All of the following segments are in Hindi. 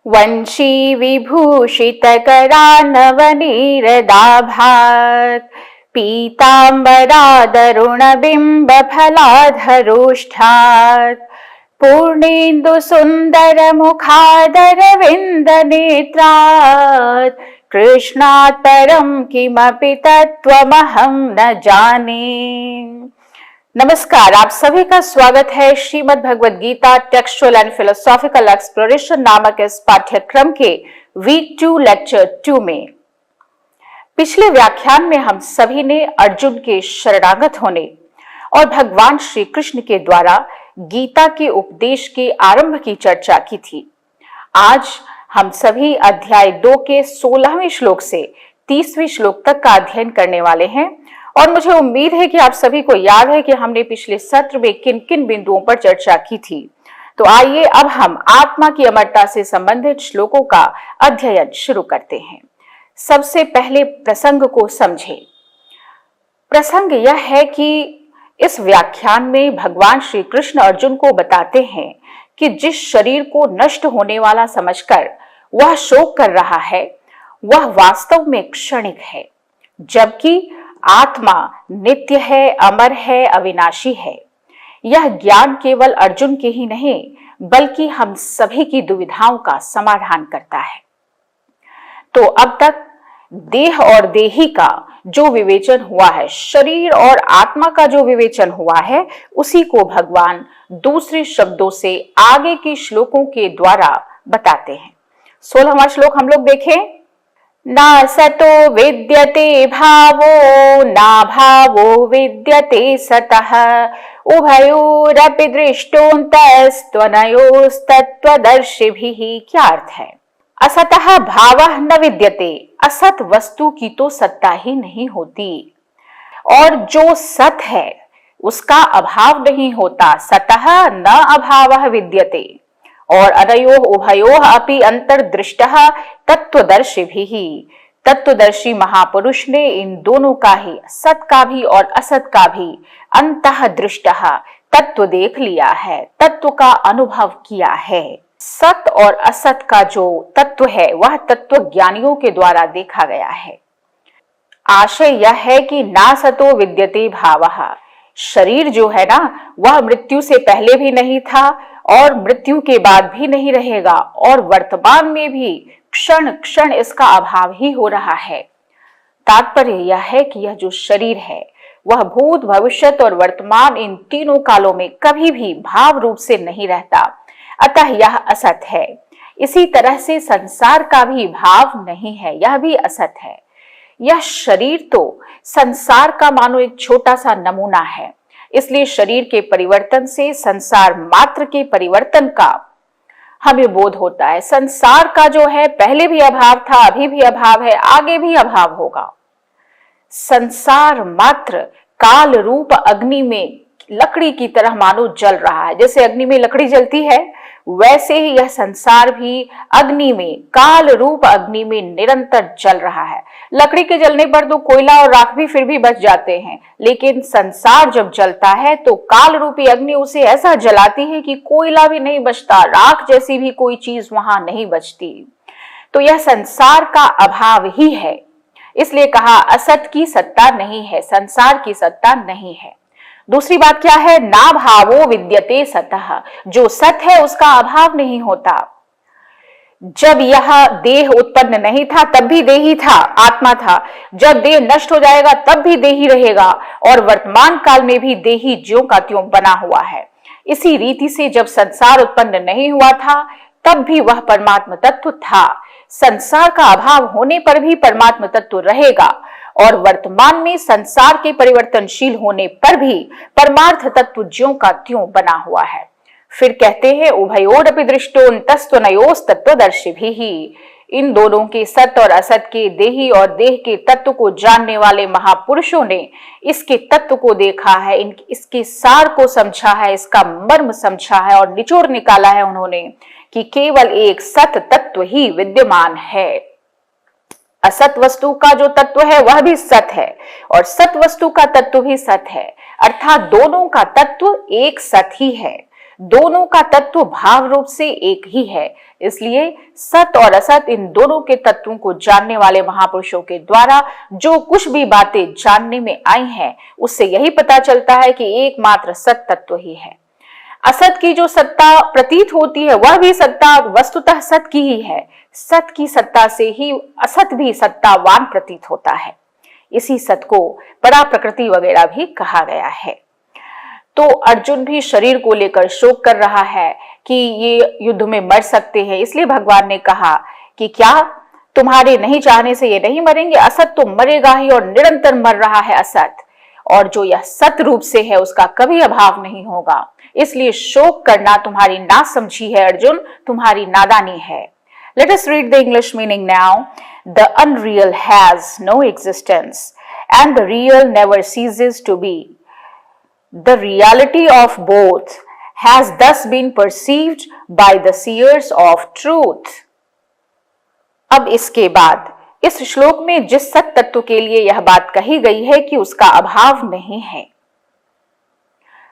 वंशी विभूषितकरानवनीरदाभात् पीताम्बरादरुणबिम्बफलाधरोष्ठात् पूर्णेन्दुसुन्दरमुखादरविन्दनेत्रात् कृष्णात् परं किमपि तत्त्वमहं न जाने। नमस्कार, आप सभी का स्वागत है Shrimad Bhagavad Gita textual and philosophical exploration नामक इस पाठ्यक्रम के वीक 2 लेक्चर 2 में। पिछले व्याख्यान में हम सभी ने अर्जुन के शरणागत होने और भगवान श्री कृष्ण के द्वारा गीता के उपदेश के आरंभ की चर्चा की थी। आज हम सभी अध्याय 2 के 16वें श्लोक से 30वें श्लोक तक का अध्ययन करने वाले हैं और मुझे उम्मीद है कि आप सभी को याद है कि हमने पिछले सत्र में किन किन बिंदुओं पर चर्चा की थी। तो आइए अब हम आत्मा की अमरता से संबंधित श्लोकों का अध्ययन शुरू करते हैं। सबसे पहले प्रसंग को समझें। प्रसंग यह है कि इस व्याख्यान में भगवान श्री कृष्ण अर्जुन को बताते हैं कि जिस शरीर को नष्ट होने वाला समझकर वह शोक कर रहा है वह वास्तव में क्षणिक है, जबकि आत्मा नित्य है, अमर है, अविनाशी है। यह ज्ञान केवल अर्जुन के ही नहीं बल्कि हम सभी की दुविधाओं का समाधान करता है। तो अब तक देह और देही का जो विवेचन हुआ है, शरीर और आत्मा का जो विवेचन हुआ है, उसी को भगवान दूसरे शब्दों से आगे के श्लोकों के द्वारा बताते हैं। 16वां श्लोक हम लोग देखें। ना सतो विद्यते भावो ना भावो विद्यते सतः उभयोरपि दृष्टोऽन्तस्त्वनयोस्तत्त्वदर्शिभिः। क्या अर्थ है? असतः भावः न विद्यते, असत वस्तु की तो सत्ता ही नहीं होती और जो सत है उसका अभाव नहीं होता। सतः न अभावः विद्यते और अनयोः उभयोः अपि अंतर्दृष्टः तत्त्वदर्शिभिः। तत्वदर्शी महापुरुष ने इन दोनों का ही, सत का भी और असत का भी, अंतः दृष्टः तत्व देख लिया है, तत्व का अनुभव किया है। सत और असत का जो तत्व है वह तत्व ज्ञानियों के द्वारा देखा गया है। आशय यह है कि ना सतो विद्यते भावः, शरीर जो है ना वह मृत्यु से पहले भी नहीं था और मृत्यु के बाद भी नहीं रहेगा और वर्तमान में भी क्षण क्षण इसका अभाव ही हो रहा है। तात्पर्य यह है कि यह जो शरीर है वह भूत, भविष्यत और वर्तमान इन तीनों कालों में कभी भी भाव रूप से नहीं रहता, अतः यह असत है। इसी तरह से संसार का भी भाव नहीं है, यह भी असत है। यह शरीर तो संसार का मानो एक छोटा सा नमूना है, इसलिए शरीर के परिवर्तन से संसार मात्र के परिवर्तन का हमें बोध होता है। संसार का जो है पहले भी अभाव था, अभी भी अभाव है, आगे भी अभाव होगा। संसार मात्र काल रूप अग्नि में लकड़ी की तरह मानो जल रहा है। जैसे अग्नि में लकड़ी जलती है वैसे ही यह संसार भी अग्नि में, काल रूप अग्नि में निरंतर जल रहा है। लकड़ी के जलने पर तो कोयला और राख भी फिर भी बच जाते हैं, लेकिन संसार जब जलता है तो काल रूपी अग्नि उसे ऐसा जलाती है कि कोयला भी नहीं बचता, राख जैसी भी कोई चीज वहां नहीं बचती। तो यह संसार का अभाव ही है, इसलिए कहा असत की सत्ता नहीं है, संसार की सत्ता नहीं है। दूसरी बात क्या है? ना भावो विद्यते सतः, जो सत है उसका अभाव नहीं होता। जब यह देह उत्पन्न नहीं था तब भी देही था, आत्मा था। जब देह नष्ट हो जाएगा तब भी देही रहेगा और वर्तमान काल में भी देही ज्यों का त्यों बना हुआ है। इसी रीति से जब संसार उत्पन्न नहीं हुआ था तब भी वह परमात्म तत्व था। संसार का अभाव होने पर भी परमात्म तत्व रहेगा और वर्तमान में संसार के परिवर्तनशील होने पर भी परमार्थ तत्व ज्यों का त्यों बना हुआ है। फिर कहते हैं उभयोरपि दृष्टोऽन्तस्त्वनयोस्तत्त्वदर्शिभिः। इन दोनों के सत और असत के, देही और देह के तत्व को जानने वाले महापुरुषों ने इसके तत्व को देखा है, इसके सार को समझा है, इसका मर्म समझा है और निचोड़ निकाला है उन्होंने कि केवल एक सत तत्व ही विद्यमान है। असत वस्तु का जो तत्व है वह भी सत है और सत वस्तु का तत्व भी सत है, अर्थात दोनों का तत्व एक सत ही है। दोनों का तत्व भाव रूप से एक ही है। इसलिए सत और असत इन दोनों के तत्वों को जानने वाले महापुरुषों के द्वारा जो कुछ भी बातें जानने में आई हैं, उससे यही पता चलता है कि एकमात्र सत तत्व ही है। असत की जो सत्ता प्रतीत होती है वह भी सत्ता वस्तुतः सत की ही है। सत की सत्ता से ही असत भी सत्तावान प्रतीत होता है। इसी सत को परा प्रकृति वगैरह भी कहा गया है। तो अर्जुन भी शरीर को लेकर शोक कर रहा है कि ये युद्ध में मर सकते हैं। इसलिए भगवान ने कहा कि क्या तुम्हारे नहीं चाहने से ये नहीं मरेंगे? असत तो मरेगा ही और निरंतर मर रहा है असत, और जो यह सत रूप से है उसका कभी अभाव नहीं होगा। इसलिए शोक करना तुम्हारी नासमझी है अर्जुन, तुम्हारी नादानी है। Let us read the English meaning now. The unreal has no existence and the real never ceases to be. The reality of both has thus been perceived by the seers of truth. अब इसके बाद इस श्लोक में जिस सत तत्व के लिए यह बात कही गई है कि उसका अभाव नहीं है,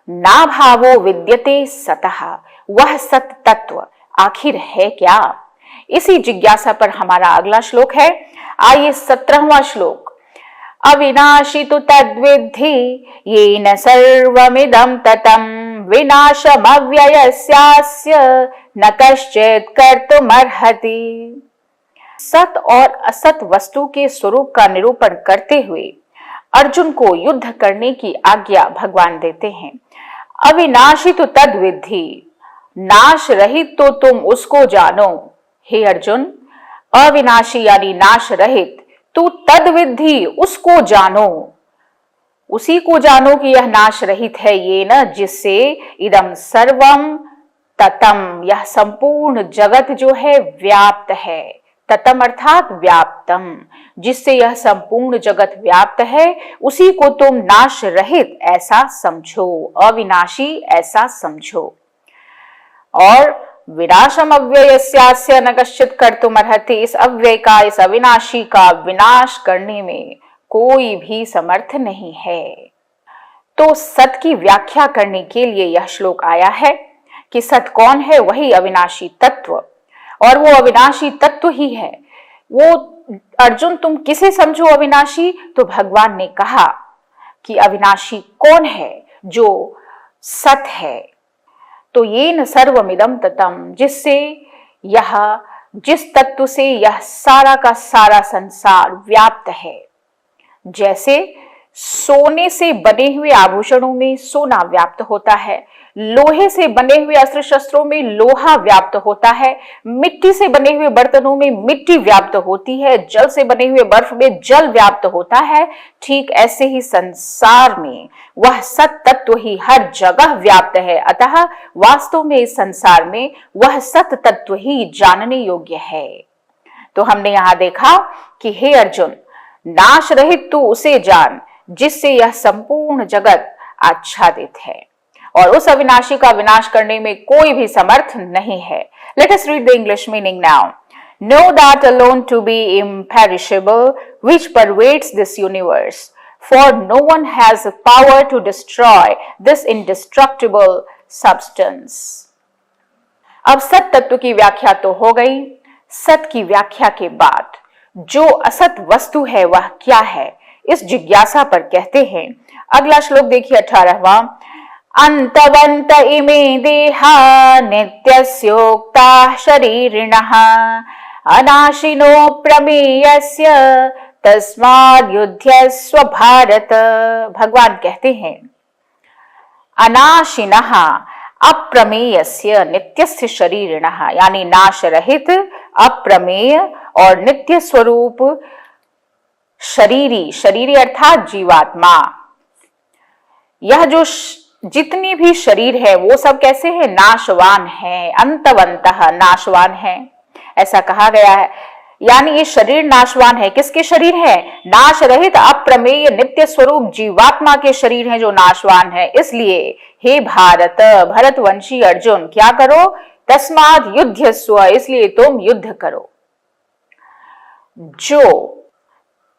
ना भावो विद्यते सतः, वह सत तत्व आखिर है क्या? इसी जिज्ञासा पर हमारा अगला श्लोक है। आइए 17वां श्लोक। अविनाशी तु तद्विद्धि येन सर्वमिदं ततं विनाशमव्ययस्यास्य न कश्चित् कर्तुमर्हति। सत और असत वस्तु के स्वरूप का निरूपण करते हुए अर्जुन को युद्ध करने की आज्ञा भगवान देते हैं। अविनाशी तो तद्विद्धि, नाश रहित तो तुम उसको जानो। हे अर्जुन, अविनाशी यानी नाश रहित, तू तद्विद्धि उसको जानो, उसी को जानो कि यह नाश रहित है। ये न जिससे इदम सर्वम ततम, यह संपूर्ण जगत जो है व्याप्त है। ततम अर्थात व्याप्तम, जिससे यह संपूर्ण जगत व्याप्त है, उसी को तुम नाश रहित ऐसा समझो, अविनाशी ऐसा समझो। और विनाशम अव्ययस्यास्य न कश्चित् कर्तुमर्हति, इस अव्यय का, इस अविनाशी का विनाश करने में कोई भी समर्थ नहीं है। तो सत की व्याख्या करने के लिए यह श्लोक आया है कि सत कौन है? वही अविनाशी तत्व, और वो अविनाशी तत्व ही है। वो अर्जुन तुम किसे समझो अविनाशी? तो भगवान ने कहा कि अविनाशी कौन है? जो सत है। तो ये न सर्वमिदं ततम, जिससे यह, जिस तत्व से यह सारा का सारा संसार व्याप्त है। जैसे सोने से बने हुए आभूषणों में सोना व्याप्त होता है, लोहे से बने हुए अस्त्र शस्त्रों में लोहा व्याप्त होता है, मिट्टी से बने हुए बर्तनों में मिट्टी व्याप्त होती है, जल से बने हुए बर्फ में जल व्याप्त होता है। ठीक ऐसे ही संसार में वह सत तत्व ही हर जगह व्याप्त है। अतः वास्तव में इस संसार में वह सत तत्व ही जानने योग्य है। तो हमने यहां देखा कि हे अर्जुन, नाश रहित तू उसे जान जिससे यह संपूर्ण जगत आच्छादित है, और उस अविनाशी का विनाश करने में कोई भी समर्थ नहीं है। Let us read the English meaning now. Know that alone to be imperishable, which pervades this universe, for no one has the power to destroy this indestructible substance. अब सत तत्व की व्याख्या तो हो गई। सत की व्याख्या के बाद जो असत वस्तु है वह क्या है, इस जिज्ञासा पर कहते हैं। अगला श्लोक देखिए 18वां। अंतवंत इमे देहा नित्यस्योक्ता शरीरिणः अनाशिनो प्रमेयस्य तस्माद् युध्यस्व भारत। भगवान कहते हैं अनाशिनः अप्रमेयस्य नित्यस्य शरीरिणः, यानी नाश रहित, अप्रमेय और नित्य स्वरूप शरीरी, शरीरी अर्थात जीवात्मा। यह जो जितनी भी शरीर है वो सब कैसे है? नाशवान है। अंतवंतः, नाशवान है, ऐसा कहा गया है। यानी ये शरीर नाशवान है। किसके शरीर है? नाश रहित अप्रमेय नित्य स्वरूप जीवात्मा के शरीर हैं जो नाशवान है। इसलिए हे भारत, भरतवंशी अर्जुन, क्या करो? तस्माद् युध्यस्व, इसलिए तुम युद्ध करो। जो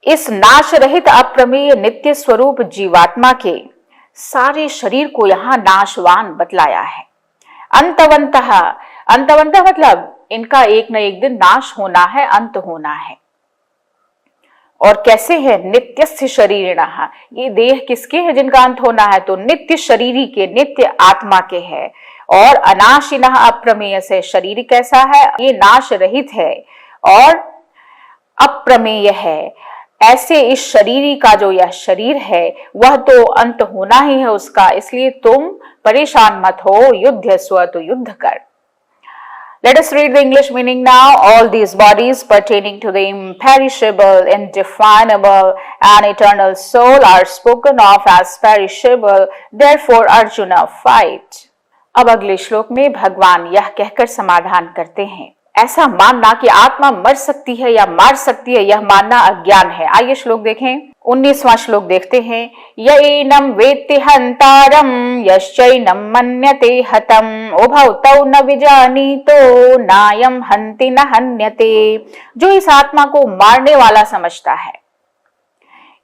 इस नाश रहित अप्रमेय नित्य स्वरूप जीवात्मा के सारे शरीर को यहां नाशवान बतलाया है। अंतवंतः, अंतवंतः मतलब इनका एक न एक दिन नाश होना है, अंत होना है। और कैसे है? नित्यस्य शरीरिणः, ये देह किसके है जिनका अंत होना है? तो नित्य शरीरी के, नित्य आत्मा के है। और अनाशिनः अप्रमेय से, शरीर कैसा है? ये नाश रहित है और अप्रमेय है। ऐसे इस शरीरी का जो यह शरीर है वह तो अंत होना ही है उसका, इसलिए तुम परेशान मत हो, युद्ध स्व, तो युद्ध कर। Let us read the English meaning now. All these bodies pertaining to the imperishable, indefinable and eternal soul are spoken of as perishable. Therefore, Arjuna fight. अब अगले श्लोक में भगवान यह कहकर समाधान करते हैं, ऐसा मानना कि आत्मा मर सकती है या मार सकती है, यह मानना अज्ञान है। आइए श्लोक देखें, 19वां श्लोक देखते हैं। यैनं वेत्ति हंतारं यश्चैनं मन्यते हतम् उभौ तौ न विजानीतो नायं हन्ति न हन्यते। जो इस आत्मा को मारने वाला समझता है,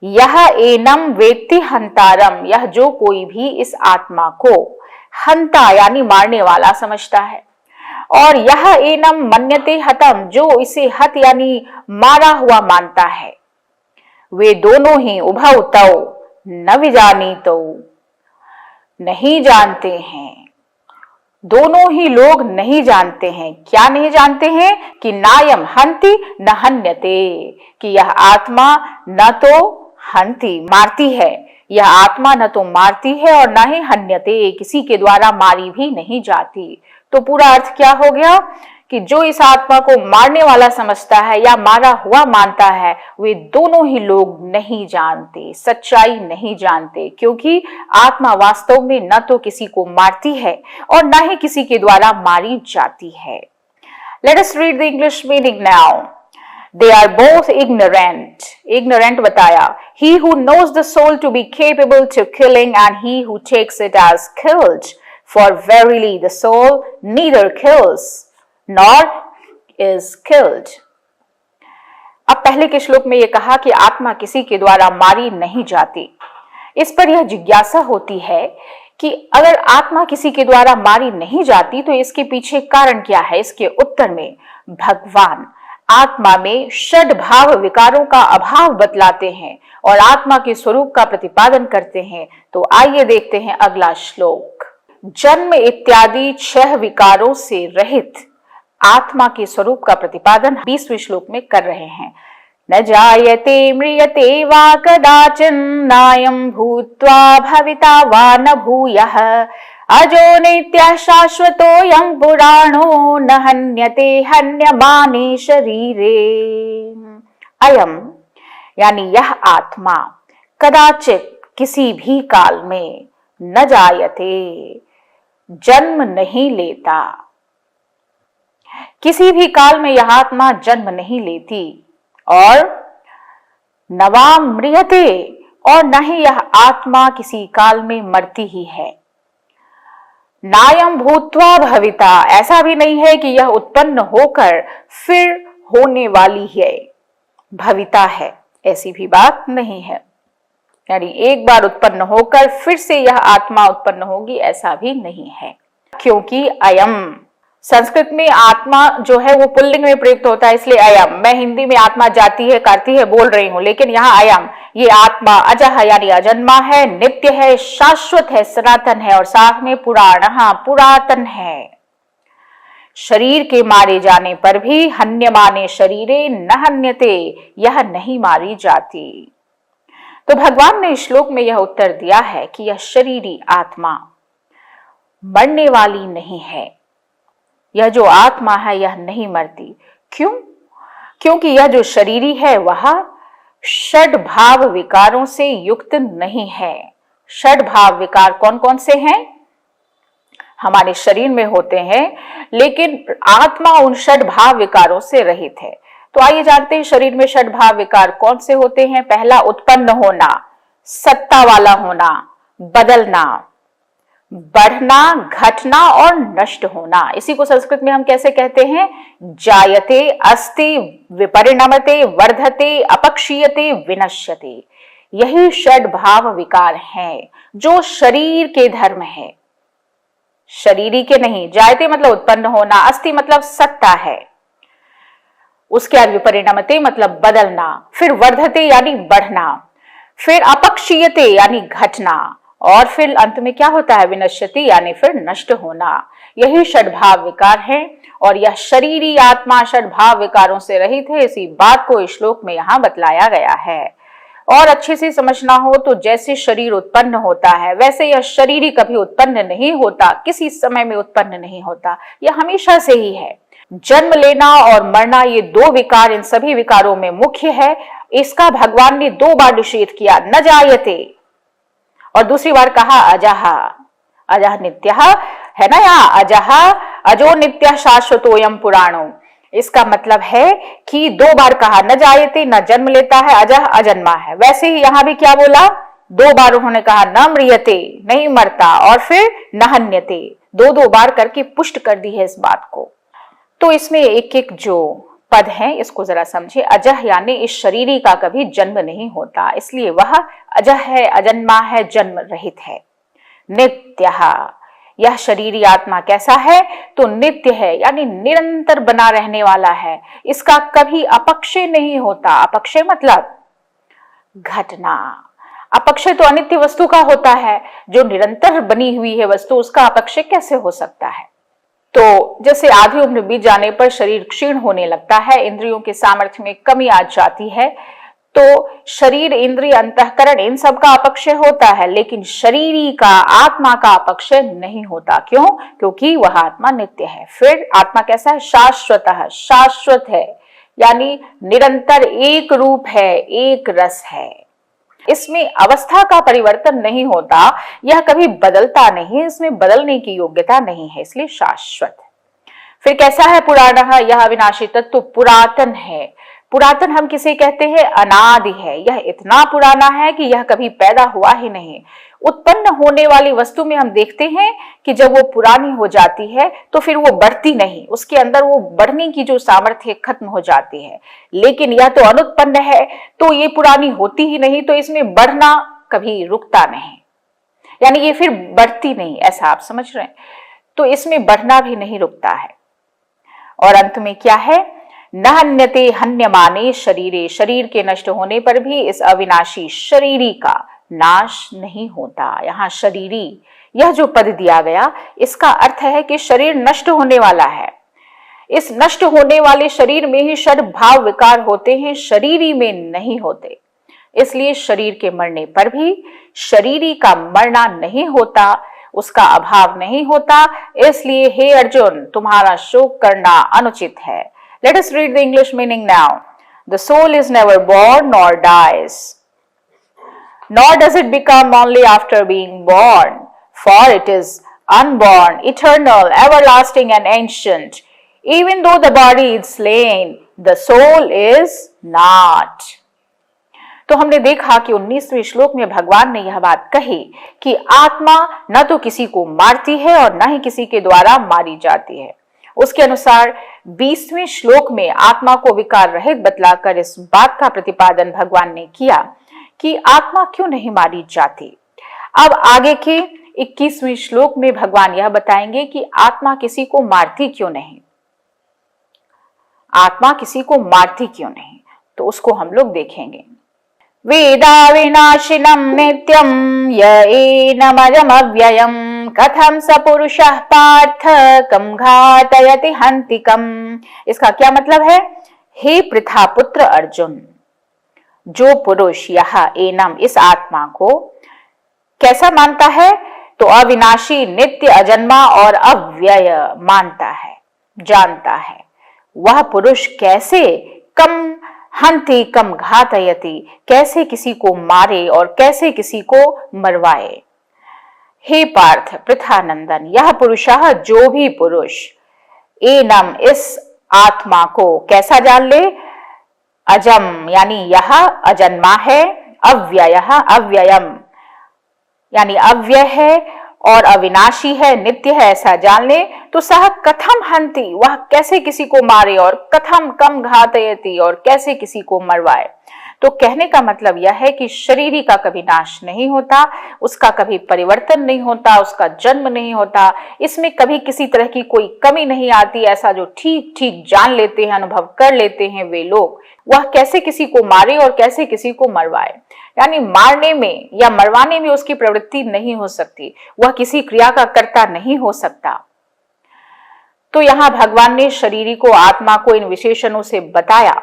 यह एनम वेत्ति हंतारम, यह जो कोई भी इस आत्मा को हंता यानी मारने वाला समझता है, और यह एनम मन्यते हतम, जो इसे हत यानी मारा हुआ मानता है, वे दोनों ही उभौ तौ न विजानीतो, नहीं जानते हैं। दोनों ही लोग नहीं जानते हैं। क्या नहीं जानते हैं? कि नायम हंति न हन्यते, कि यह आत्मा न तो हंति मारती है, यह आत्मा न तो मारती है और न ही हन्यते, किसी के द्वारा मारी भी नहीं जाती। तो पूरा अर्थ क्या हो गया कि जो इस आत्मा को मारने वाला समझता है या मारा हुआ मानता है, वे दोनों ही लोग नहीं जानते, सच्चाई नहीं जानते, क्योंकि आत्मा वास्तव में न तो किसी को मारती है और न ही किसी के द्वारा मारी जाती है। Let us read the English meaning now. They are both ignorant. Ignorant बताया, he who knows the soul to be capable to killing and he who takes it as killed. For verily the soul neither kills nor is killed. अब पहले के श्लोक में यह कहा कि आत्मा किसी के द्वारा मारी नहीं जाती। इस पर यह जिज्ञासा होती है कि अगर आत्मा किसी के द्वारा मारी नहीं जाती तो इसके पीछे कारण क्या है? इसके उत्तर में भगवान आत्मा में षड भाव विकारों का अभाव बतलाते हैं और आत्मा के स्वरूप का प्रतिपादन करते हैं। तो आइए देखते हैं अगला श्लोक। जन्म इत्यादि 6 विकारों से रहित आत्मा के स्वरूप का प्रतिपादन 20वें श्लोक में कर रहे हैं। न जायते म्रियते वा कदाचिन नायं भूत्वा भविता वा न भूयः अजो नित्यः शाश्वतोऽयं पुराणो न हन्यते हन्यमाने शरीरे। अयम यानी यह आत्मा कदाचित किसी भी काल में न जायते जन्म नहीं लेता, किसी भी काल में यह आत्मा जन्म नहीं लेती, और नवा म्रियते, और न ही यह आत्मा किसी काल में मरती ही है। नायम भूत्वा भविता, ऐसा भी नहीं है कि यह उत्पन्न होकर फिर होने वाली है, भविता है, ऐसी भी बात नहीं है। यानी एक बार उत्पन्न होकर फिर से यह आत्मा उत्पन्न होगी, ऐसा भी नहीं है। क्योंकि अयम संस्कृत में आत्मा जो है वो पुल्लिंग में प्रयुक्त होता है, इसलिए अयम। मैं हिंदी में आत्मा जाती है करती है बोल रही हूं, लेकिन यहाँ अयम, ये आत्मा अजह यानी अजन्मा है, नित्य है, शाश्वत है, सनातन है, और साथ में पुराणः पुरातन है। शरीर के मारे जाने पर भी हन्यमाने शरीरे न हन्यते, यह नहीं मारी जाती। तो भगवान ने इस श्लोक में यह उत्तर दिया है कि यह शरीरी आत्मा मरने वाली नहीं है। यह जो आत्मा है यह नहीं मरती। क्यों? क्योंकि यह जो शरीरी है वह षड भाव विकारों से युक्त नहीं है। षड भाव विकार कौन कौन से हैं? हमारे शरीर में होते हैं, लेकिन आत्मा उन षड भाव विकारों से रहित है। तो आइए जानते हैं शरीर में षड भाव विकार कौन से होते हैं। पहला, उत्पन्न होना, सत्ता वाला होना, बदलना, बढ़ना, घटना और नष्ट होना। इसी को संस्कृत में हम कैसे कहते हैं? जायते, अस्ति, विपरिणमते, वर्धते, अपक्षीयते, विनश्यते। यही षड भाव विकार हैं जो शरीर के धर्म है। शरीरी के नहीं, जायते मतलब उत्पन्न होना, अस्ति मतलब सत्ता है, उसके बाद विपरिणमते मतलब बदलना, फिर वर्धते यानी बढ़ना, फिर अपक्षीयते यानी घटना, और फिर अंत में क्या होता है, विनश्यति यानी फिर नष्ट होना। यही षड्भाव विकार है और यह शरीरी आत्मा षड्भाव विकारों से रहित है। इसी बात को इस श्लोक में यहाँ बतलाया गया है। और अच्छे से समझना हो तो जैसे शरीर उत्पन्न होता है वैसे यह शरीरी कभी उत्पन्न नहीं होता, किसी समय में उत्पन्न नहीं होता, यह हमेशा से ही है। जन्म लेना और मरना ये दो विकार इन सभी विकारों में मुख्य है। इसका भगवान ने 2 बार निषेध किया, न जायते, और दूसरी बार कहा अजह, अजह नित्यः है ना, यहाँ अजह अजो नित्यः शाश्वतोयम पुराणो। इसका मतलब है कि 2 बार कहा, न जायते न जन्म लेता है, अजह अजन्मा है। वैसे ही यहां भी क्या बोला, 2 बार उन्होंने कहा न म्रियते नहीं मरता, और फिर न हन्यते, 2 बार करके पुष्ट कर दी है इस बात को। तो इसमें एक एक जो पद है इसको जरा समझे। अजह यानी इस शरीरी का कभी जन्म नहीं होता, इसलिए वह अजह है, अजन्मा है, जन्म रहित है। नित्यः, यह शरीरी आत्मा कैसा है, तो नित्य है, यानी निरंतर बना रहने वाला है। इसका कभी अपक्षय नहीं होता। अपक्षय मतलब घटना। अपक्षय तो अनित्य वस्तु का होता है, जो निरंतर बनी हुई है वस्तु उसका अपक्षय कैसे हो सकता है। तो जैसे आधी उम्र बीत जाने पर शरीर क्षीण होने लगता है, इंद्रियों के सामर्थ्य में कमी आ जाती है, तो शरीर, इंद्रिय, अंतःकरण इन सब का अपक्षय होता है, लेकिन शरीरी का, आत्मा का अपक्षय नहीं होता। क्यों? क्योंकि वह आत्मा नित्य है। फिर आत्मा कैसा है, शाश्वतः, शाश्वत है, यानी निरंतर एक रूप है, एक रस है। इसमें अवस्था का परिवर्तन नहीं होता, यह कभी बदलता नहीं, इसमें बदलने की योग्यता नहीं है, इसलिए शाश्वत। फिर कैसा है, पुराणः, यह अविनाशी तत्व पुरातन है। पुरातन हम किसे कहते हैं, अनादि है। यह इतना पुराना है कि यह कभी पैदा हुआ ही नहीं। उत्पन्न होने वाली वस्तु में हम देखते हैं कि जब वो पुरानी हो जाती है तो फिर वो बढ़ती नहीं, उसके अंदर वो बढ़ने की जो सामर्थ्य खत्म हो जाती है। लेकिन यह तो अनुत्पन्न है, तो ये पुरानी होती ही नहीं, तो इसमें बढ़ना कभी रुकता नहीं, यानी ये फिर बढ़ती नहीं, ऐसा आप समझ रहे हैं। तो इसमें बढ़ना भी नहीं रुकता है। और अंत में क्या है, न हन्यते हन्यमाने शरीरे, शरीर के नष्ट होने पर भी इस अविनाशी शरीरी का नाश नहीं होता। यहाँ शरीरी यह जो पद दिया गया, इसका अर्थ है कि शरीर नष्ट होने वाला है। इस नष्ट होने वाले शरीर में ही षड भाव विकार होते हैं, शरीरी में नहीं होते। इसलिए शरीर के मरने पर भी शरीरी का मरना नहीं होता, उसका अभाव नहीं होता। इसलिए हे अर्जुन, तुम्हारा शोक करना अनुचित है। Let us read the English meaning now. The soul is never born nor dies, nor does it become only after being born, for it is unborn, eternal, everlasting and ancient. Even though the body is slain, the soul is not. तो हमने देखा कि 19वें श्लोक में भगवान ने यह बात कही कि आत्मा न तो किसी को मारती है और न ही किसी के द्वारा मारी जाती है। उसके अनुसार 20वें श्लोक में आत्मा को विकार रहित बतलाकर इस बात का प्रतिपादन भगवान ने किया कि आत्मा क्यों नहीं मारी जाती। अब आगे के 21वें श्लोक में भगवान यह बताएंगे कि आत्मा किसी को मारती क्यों नहीं, आत्मा किसी को मारती क्यों नहीं, तो उसको हम लोग देखेंगे। वेदा विनाशिनम नित्यम येनमजमव्ययम कथम स पुरुषः पार्थ कम घातयति हन्तिकम। इसका क्या मतलब है, हे पृथा पुत्र अर्जुन, जो पुरुष यह एनम इस आत्मा को कैसा मानता है, तो अविनाशी, नित्य, अजन्मा और अव्यय मानता है, जानता है, वह पुरुष कैसे कम हन्ति कम घातयति, कैसे किसी को मारे और कैसे किसी को मरवाए। हे पार्थ पृथानंदन, यह पुरुषः, जो भी पुरुष एनम इस आत्मा को कैसा जान ले, अजम यानी यह अजन्मा है, अव्ययः अव्ययम यानी अव्यय है, और अविनाशी है, नित्य है, ऐसा जान ले, तो सह कथम हन्ति, वह कैसे किसी को मारे, और कथम कम घातयति, और कैसे किसी को मरवाए। तो कहने का मतलब यह है कि शरीर का कभी नाश नहीं होता, उसका कभी परिवर्तन नहीं होता, उसका जन्म नहीं होता, इसमें कभी किसी तरह की कोई कमी नहीं आती। ऐसा जो ठीक ठीक जान लेते हैं, अनुभव कर लेते हैं वे लोग, वह कैसे किसी को मारे और कैसे किसी को मरवाए, यानी मारने में या मरवाने में उसकी प्रवृत्ति नहीं हो सकती, वह किसी क्रिया का कर्ता नहीं हो सकता। तो यहां भगवान ने शरीरी को, आत्मा को इन विशेषणों से बताया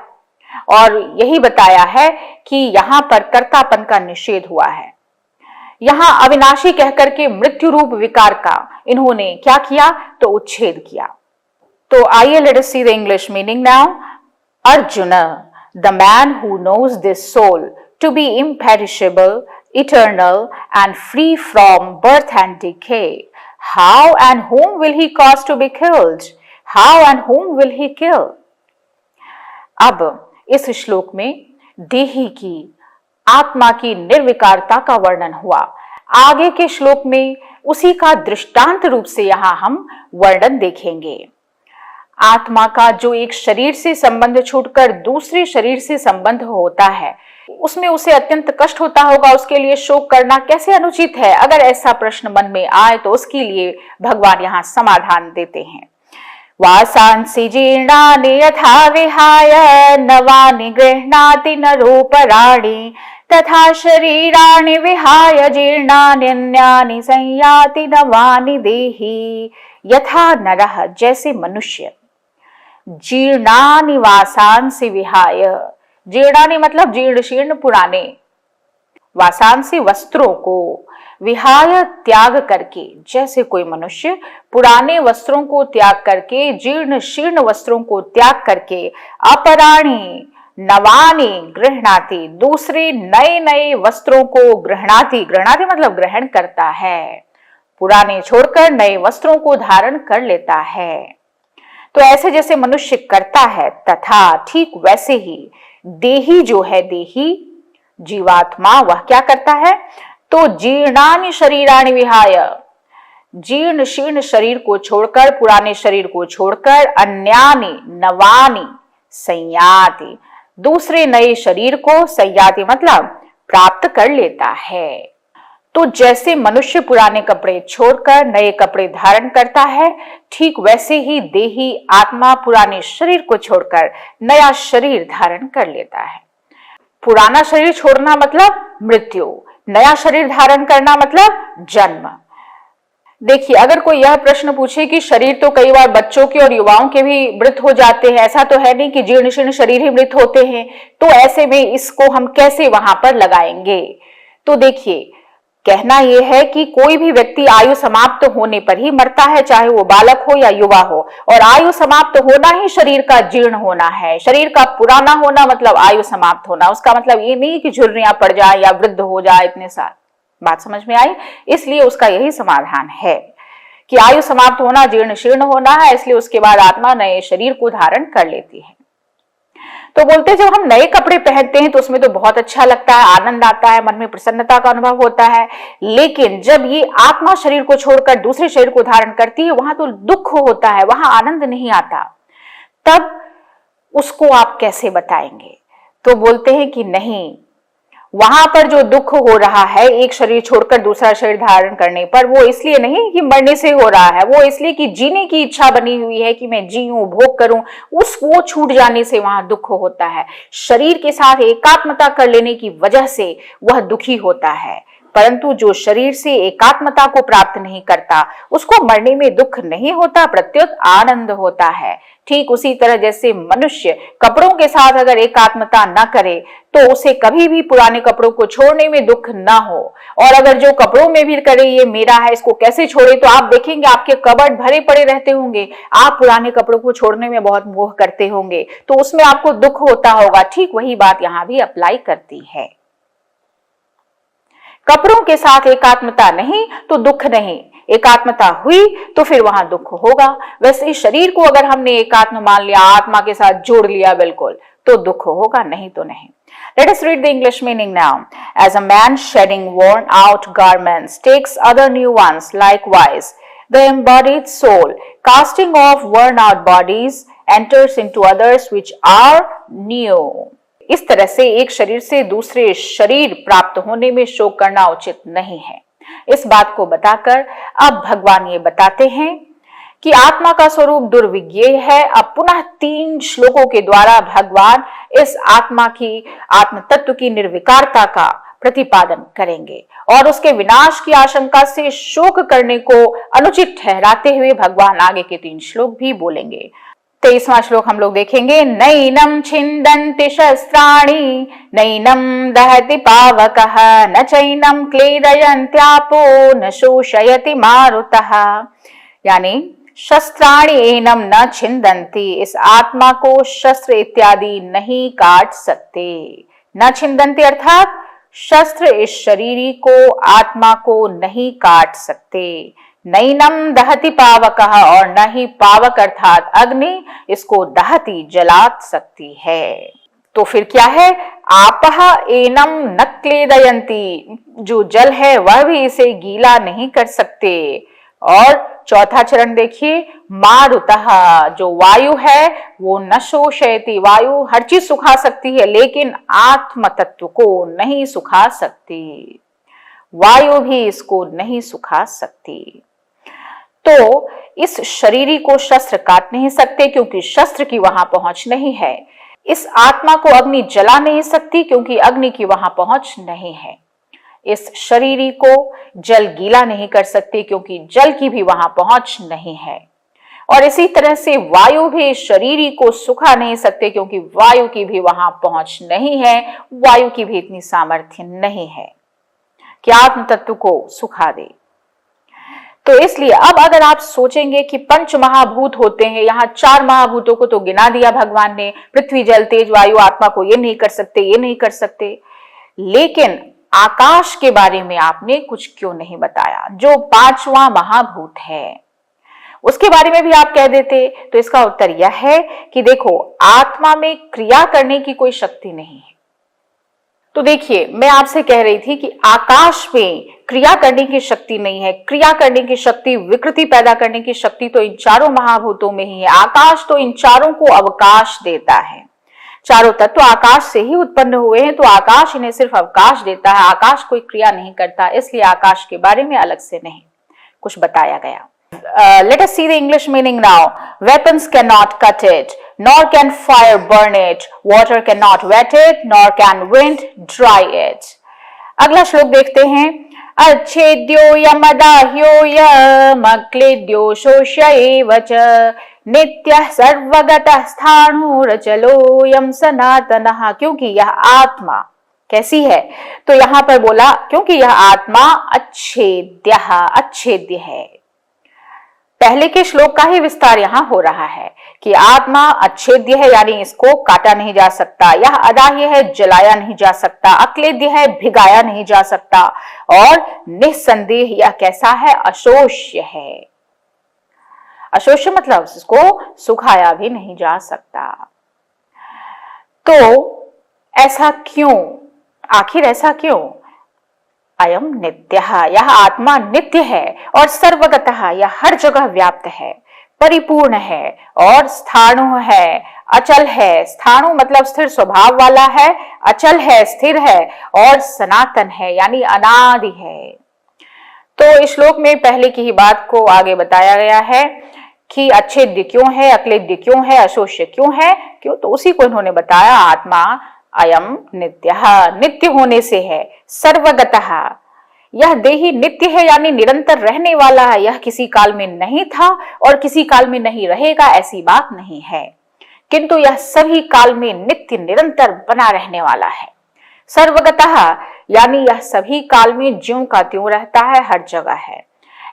और यही बताया है कि यहां पर कर्तापन का निषेध हुआ है। यहां अविनाशी कहकर के मृत्यु रूप विकार का इन्होंने क्या किया, तो उच्छेद किया। तो आइए let us see the English meaning now. Arjun, the man who knows this soul to be imperishable, eternal and free from birth and decay, how and whom will he cause to be killed? How and whom will he kill? अब इस श्लोक में देही की, आत्मा की निर्विकारता का वर्णन हुआ। आगे के श्लोक में उसी का दृष्टांत रूप से यहां हम वर्णन देखेंगे। आत्मा का जो एक शरीर से संबंध छूटकर दूसरे शरीर से संबंध होता है, उसमें उसे अत्यंत कष्ट होता होगा, उसके लिए शोक करना कैसे अनुचित है? अगर ऐसा प्रश्न मन में आए तो उसके लिए भगवान यहाँ समाधान देते हैं। वासांसि जीर्णानि यथा विहाय नवानि गृह्णाति नरोपराणि तथा शरीराणि विहाय जीर्णान्यन्यानि संयाति नवानि देहि। यथा नरः, जैसे मनुष्य, जीर्णानि वासांसि विहाय, जीर्णानि मतलब जीर्ण शीर्ण पुराने, वासांसि वस्त्रों को, विहाय त्याग करके, जैसे कोई मनुष्य पुराने वस्त्रों को त्याग करके, जीर्ण शीर्ण वस्त्रों को त्याग करके, अपराणी नवानि गृह्णाति, दूसरे नए नए वस्त्रों को गृह्णाति, गृह्णाति मतलब ग्रहण करता है, पुराने छोड़कर नए वस्त्रों को धारण कर लेता है। तो ऐसे जैसे मनुष्य करता है, तथा ठीक वैसे ही देही जो है, देही जीवात्मा, वह क्या करता है, तो जीर्णानि शरीराणि विहाय, जीर्ण शीर्ण शरीर को छोड़कर, पुराने शरीर को छोड़कर, अन्यानि नवानि संयाति, दूसरे नए शरीर को, संयाति मतलब प्राप्त कर लेता है। तो जैसे मनुष्य पुराने कपड़े छोड़कर नए कपड़े धारण करता है, ठीक वैसे ही देही आत्मा पुराने शरीर को छोड़कर नया शरीर धारण कर लेता है। पुराना शरीर छोड़ना मतलब मृत्यु, नया शरीर धारण करना मतलब जन्म। देखिए, अगर कोई यह प्रश्न पूछे कि शरीर तो कई बार बच्चों के और युवाओं के भी मृत हो जाते हैं, ऐसा तो है नहीं कि जीर्ण शीर्ण शरीर ही मृत होते हैं, तो ऐसे में इसको हम कैसे वहां पर लगाएंगे? तो देखिए, कहना यह है कि कोई भी व्यक्ति आयु समाप्त होने पर ही मरता है, चाहे वो बालक हो या युवा हो, और आयु समाप्त होना ही शरीर का जीर्ण होना है। शरीर का पुराना होना मतलब आयु समाप्त होना। उसका मतलब ये नहीं कि झुर्रियां पड़ जाए या वृद्ध हो जाए इतने साल। बात समझ में आई? इसलिए उसका यही समाधान है कि आयु समाप्त होना जीर्ण शीर्ण होना है, इसलिए उसके बाद आत्मा नए शरीर को धारण कर लेती है। तो बोलते जब हम नए कपड़े पहनते हैं तो उसमें तो बहुत अच्छा लगता है, आनंद आता है, मन में प्रसन्नता का अनुभव होता है, लेकिन जब ये आत्मा शरीर को छोड़कर दूसरे शरीर को धारण करती है, वहां तो दुख होता है, वहां आनंद नहीं आता। तब उसको आप कैसे बताएंगे? तो बोलते हैं कि नहीं, वहां पर जो दुख हो रहा है एक शरीर छोड़कर दूसरा शरीर धारण करने पर, वो इसलिए नहीं कि मरने से हो रहा है, वो इसलिए कि जीने की इच्छा बनी हुई है कि मैं जीऊं, भोग करूं, वो छूट जाने से वहां दुख होता है। शरीर के साथ एकात्मता कर लेने की वजह से वह दुखी होता है, परंतु जो शरीर से एकात्मता को प्राप्त नहीं करता उसको मरने में दुख नहीं होता, प्रत्युत आनंद होता है। ठीक उसी तरह जैसे मनुष्य कपड़ों के साथ अगर एकात्मता न करे तो उसे कभी भी पुराने कपड़ों को छोड़ने में दुख ना हो, और अगर जो कपड़ों में भी करे ये मेरा है इसको कैसे छोड़े, तो आप देखेंगे आपके कबर्ड भरे पड़े रहते होंगे, आप पुराने कपड़ों को छोड़ने में बहुत मोह करते होंगे, तो उसमें आपको दुख होता होगा। ठीक वही बात यहाँ भी अप्लाई करती है। कपड़ों के साथ एकात्मता नहीं तो दुख नहीं, एकात्मता हुई तो फिर वहां दुख होगा। वैसे ही शरीर को अगर हमने एकात्म मान लिया, आत्मा के साथ जोड़ लिया बिल्कुल, तो दुख होगा, नहीं तो नहीं। Let us read the English meaning now. As a man shedding worn out garments takes other new ones, likewise the embodied soul casting off worn out bodies enters into others which are new. इस तरह से एक शरीर से दूसरे शरीर प्राप्त होने में शोक करना उचित नहीं है। इस बात को बताकर अब भगवान ये बताते हैं कि आत्मा का स्वरूप दुर्विज्ञेय है। अब पुनः 3 श्लोकों के द्वारा भगवान इस आत्मा की, आत्म तत्व की निर्विकारता का प्रतिपादन करेंगे और उसके विनाश की आशंका से शोक करने को अनुचित ठहराते हुए भगवान आगे के 3 श्लोक भी बोलेंगे। 23वां श्लोक हम लोग देखेंगे। नैनम छिन्दन्ति शस्त्राणि नैनम दहति पावकः न चैनम क्लेदयन्त्यापो न शोषयति मारुतः। यानी शस्त्राणि एनम न छिन्दन्ति, इस आत्मा को शस्त्र इत्यादि नहीं काट सकते। न छिन्दन्ति अर्थात शस्त्र इस शरीरी को, आत्मा को नहीं काट सकते। नैनम दहति पावकः, और न ही पावक अर्थात अग्नि इसको दहति जला सकती है। तो फिर क्या है? आपः एनम न क्लेदयन्ति, जो जल है वह भी इसे गीला नहीं कर सकते। और चौथा चरण देखिए, मारुतः, जो वायु है वो न शोषयति, वायु हर चीज सुखा सकती है लेकिन आत्म तत्व को नहीं सुखा सकती, वायु भी इसको नहीं सुखा सकती। तो इस शरीरी को शस्त्र काट नहीं सकते क्योंकि शस्त्र की वहां पहुंच नहीं है। इस आत्मा को अग्नि जला नहीं सकती क्योंकि अग्नि की वहां पहुंच नहीं है। इस शरीरी को जल गीला नहीं कर सकती क्योंकि जल की भी वहां पहुंच नहीं है। और इसी तरह से वायु भी शरीरी को सुखा नहीं सकते क्योंकि वायु की भी वहां पहुंच नहीं है, वायु की भी इतनी सामर्थ्य नहीं है कि आत्म तत्व को सुखा दे। तो इसलिए अब अगर आप सोचेंगे कि 5 महाभूत होते हैं, यहाँ 4 महाभूतों को तो गिना दिया भगवान ने, पृथ्वी जल तेज वायु आत्मा को ये नहीं कर सकते, ये नहीं कर सकते, लेकिन आकाश के बारे में आपने कुछ क्यों नहीं बताया, जो 5वां महाभूत है उसके बारे में भी आप कह देते। तो इसका उत्तर यह है कि देखो, आत्मा में क्रिया करने की कोई शक्ति नहीं है। तो देखिए, मैं आपसे कह रही थी कि आकाश में क्रिया करने की शक्ति नहीं है। क्रिया करने की शक्ति, विकृति पैदा करने की शक्ति तो इन 4 महाभूतों में ही है। आकाश तो इन चारों को अवकाश देता है। चारों तत्व आकाश से ही उत्पन्न हुए हैं, तो आकाश इन्हें सिर्फ अवकाश देता है, आकाश कोई क्रिया नहीं करता। इसलिए आकाश के बारे में अलग से नहीं कुछ बताया गया। Let us see the English meaning now. Weapons cannot cut it, nor can fire burn it. Water cannot wet it, nor can wind dry it. अगला श्लोक देखते हैं। अच्छेद्यो यमदाह्यो यमक्लेद्यो शोष्य एव च नित्यः सर्वगतः स्थाणुरचलोऽयं सनातनः। क्योंकि यह आत्मा कैसी है? तो यहाँ पर बोला क्योंकि यह आत्मा अच्छेद्यः, अच्छेद्य है। पहले के श्लोक का ही विस्तार यहाँ हो रहा है कि आत्मा अच्छेद्य है, यानी इसको काटा नहीं जा सकता। यह अदाह्य है, जलाया नहीं जा सकता। अक्लेद्य है, भिगाया नहीं जा सकता। और निस्संदेह यह कैसा है? अशोष्य है। अशोष्य मतलब इसको सुखाया भी नहीं जा सकता। तो ऐसा क्यों? आखिर ऐसा क्यों? अयम नित्यः, यह आत्मा नित्य है और सर्वगतः, यह हर जगह व्याप्त है, परिपूर्ण है और स्थाणु है, अचल है। स्थाणु मतलब स्थिर स्वभाव वाला है, अचल है, स्थिर है और सनातन है यानी अनादि है। तो इस श्लोक में पहले की ही बात को आगे बताया गया है कि अच्छेद्य क्यों है, अक्लेद्य क्यों है, अशोष्य क्यों है, क्यों? तो उसी को इन्होंने बताया। आत्मा अयम नित्यः, नित्य होने से है। सर्वगतः, यह देही नित्य है यानी निरंतर रहने वाला है। यह किसी काल में नहीं था और किसी काल में नहीं रहेगा, ऐसी बात नहीं है, किंतु यह सभी काल में नित्य निरंतर बना रहने वाला है। सर्वगतः यानी यह सभी काल में ज्यों का त्यों रहता है, हर जगह है।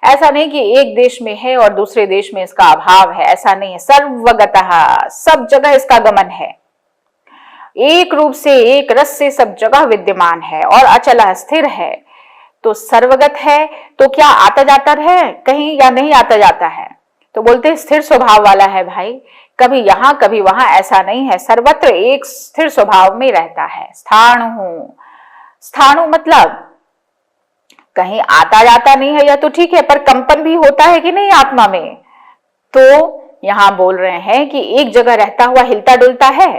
ऐसा नहीं कि एक देश में है और दूसरे देश में इसका अभाव है, ऐसा नहीं है। सर्वगतः, सब जगह इसका गमन है, एक रूप से, एक रस से सब जगह विद्यमान है और अचल स्थिर है। तो सर्वगत है तो क्या आता जाता है कहीं या नहीं आता जाता है? तो बोलते स्थिर स्वभाव वाला है भाई, कभी यहाँ कभी वहां, ऐसा नहीं है। सर्वत्र एक स्थिर स्वभाव में रहता है। स्थाणु, स्थाणु मतलब कहीं आता जाता नहीं है, या तो ठीक है, पर कंपन भी होता है कि नहीं आत्मा में? तो यहां बोल रहे हैं कि एक जगह रहता हुआ हिलता डुलता है,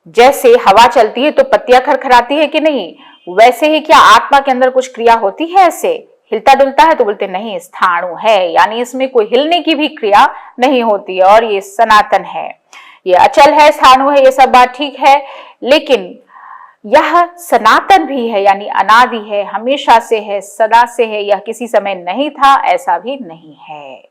जैसे हवा चलती है तो पत्तियां खरखराती है कि नहीं, वैसे ही क्या आत्मा के अंदर कुछ क्रिया होती है, ऐसे हिलता डुलता है? तो बोलते नहीं, स्थाणु है, यानी इसमें कोई हिलने की भी क्रिया नहीं होती है और ये सनातन है, ये अचल है, स्थाणु है, ये सब बात ठीक है, लेकिन यह सनातन भी है, यानी अनादि है, हमेशा से है, सदा से है, यह किसी समय नहीं था, ऐसा भी नहीं है।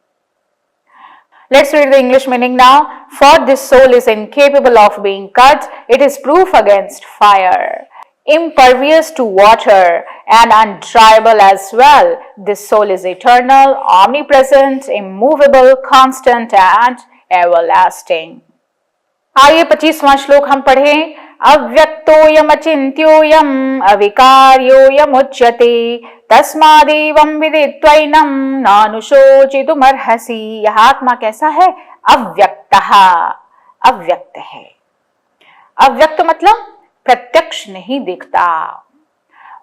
Let's read the English meaning now. For this soul is incapable of being cut, it is proof against fire, impervious to water and undriable as well. This soul is eternal, omnipresent, immovable, constant and everlasting. आइए 25वां श्लोक हम पढ़ें। अव्यक्तोयम अचिन्त्योयम अविकार्योयम उच्यते तस्मादेवं विदित्वैनं नानुशोचितुमर्हसि। यह आत्मा कैसा है? अव्यक्तः, अव्यक्त है। अव्यक्त मतलब प्रत्यक्ष नहीं दिखता।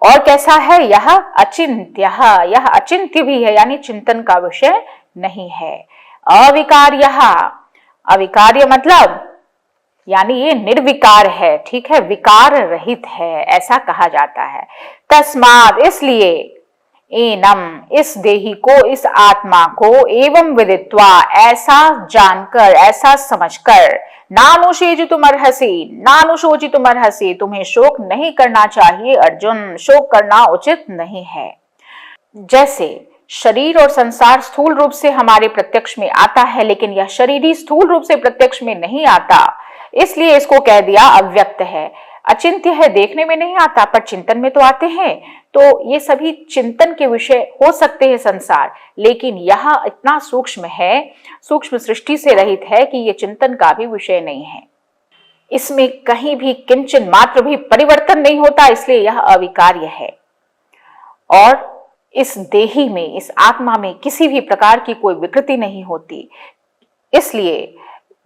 और कैसा है? यह अचिन्त्यः, यह अचिन्त्य भी है, यानी चिंतन का विषय नहीं है। अविकार्यः, अविकार्य मतलब यानी ये निर्विकार है, ठीक है, विकार रहित है, ऐसा कहा जाता है। तस्मात्, इसलिए, एनम, इस देही को, इस आत्मा को, एवं विदित्वा, ऐसा जानकर, ऐसा समझकर, नानुशोचितुमर्हसि, नानुशोचितुमर्हसि, तुम्हें शोक नहीं करना चाहिए अर्जुन, शोक करना उचित नहीं है। जैसे शरीर और संसार स्थूल रूप से हमारे प्रत्यक्ष में आता है, लेकिन यह शरीर ही स्थूल रूप से प्रत्यक्ष में नहीं आता, इसलिए इसको कह दिया अव्यक्त है। अचिंत्य है, देखने में नहीं आता, पर चिंतन में तो आते हैं। तो ये सभी चिंतन के विषय हो सकते हैं संसार, लेकिन यह इतना सूक्ष्म है, सूक्ष्म सृष्टि से रहित है कि ये चिंतन का भी विषय नहीं है। इसमें कहीं भी किंचन मात्र भी परिवर्तन नहीं होता, इसलिए यह अविकार्य है। और इस देही में, इस आत्मा में किसी भी प्रकार की कोई विकृति नहीं होती, इसलिए